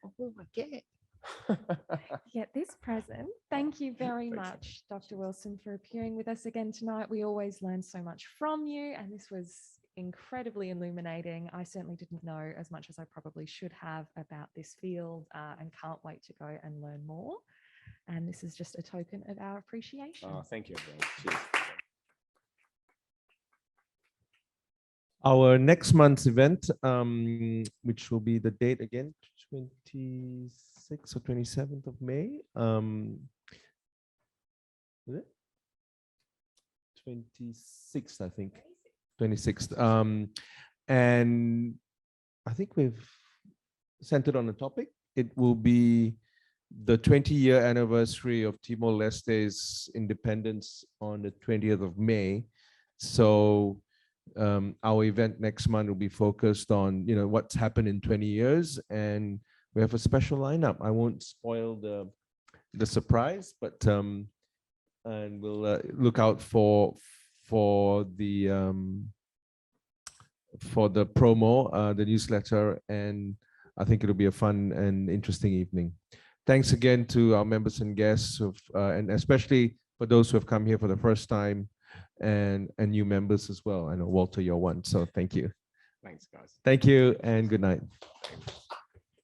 Speaker 7: I get this present. Thank you very much, Dr. Wilson, for appearing with us again tonight. We always learn so much from you, and this was incredibly illuminating. I certainly didn't know as much as I probably should have about this field, and can't wait to go and learn more. And this is just a token of our appreciation.
Speaker 1: Oh, thank you, everyone. Cheers.
Speaker 3: Our next month's event, which will be the date again, 26th or 27th of May. Is it? 26th, I think. 26th. And I think we've centered on a topic. It will be the 20-year anniversary of Timor-Leste's independence on the 20th of May. So our event next month will be focused on, what's happened in 20 years, and we have a special lineup. I won't spoil the surprise, but and we'll look out for the promo, the newsletter, and I think it'll be a fun and interesting evening. Thanks again to our members and guests, and especially for those who have come here for the first time, and new members as well. I know, Walter, you're one, so thank you.
Speaker 1: Thanks, guys.
Speaker 3: Thank you, and good night.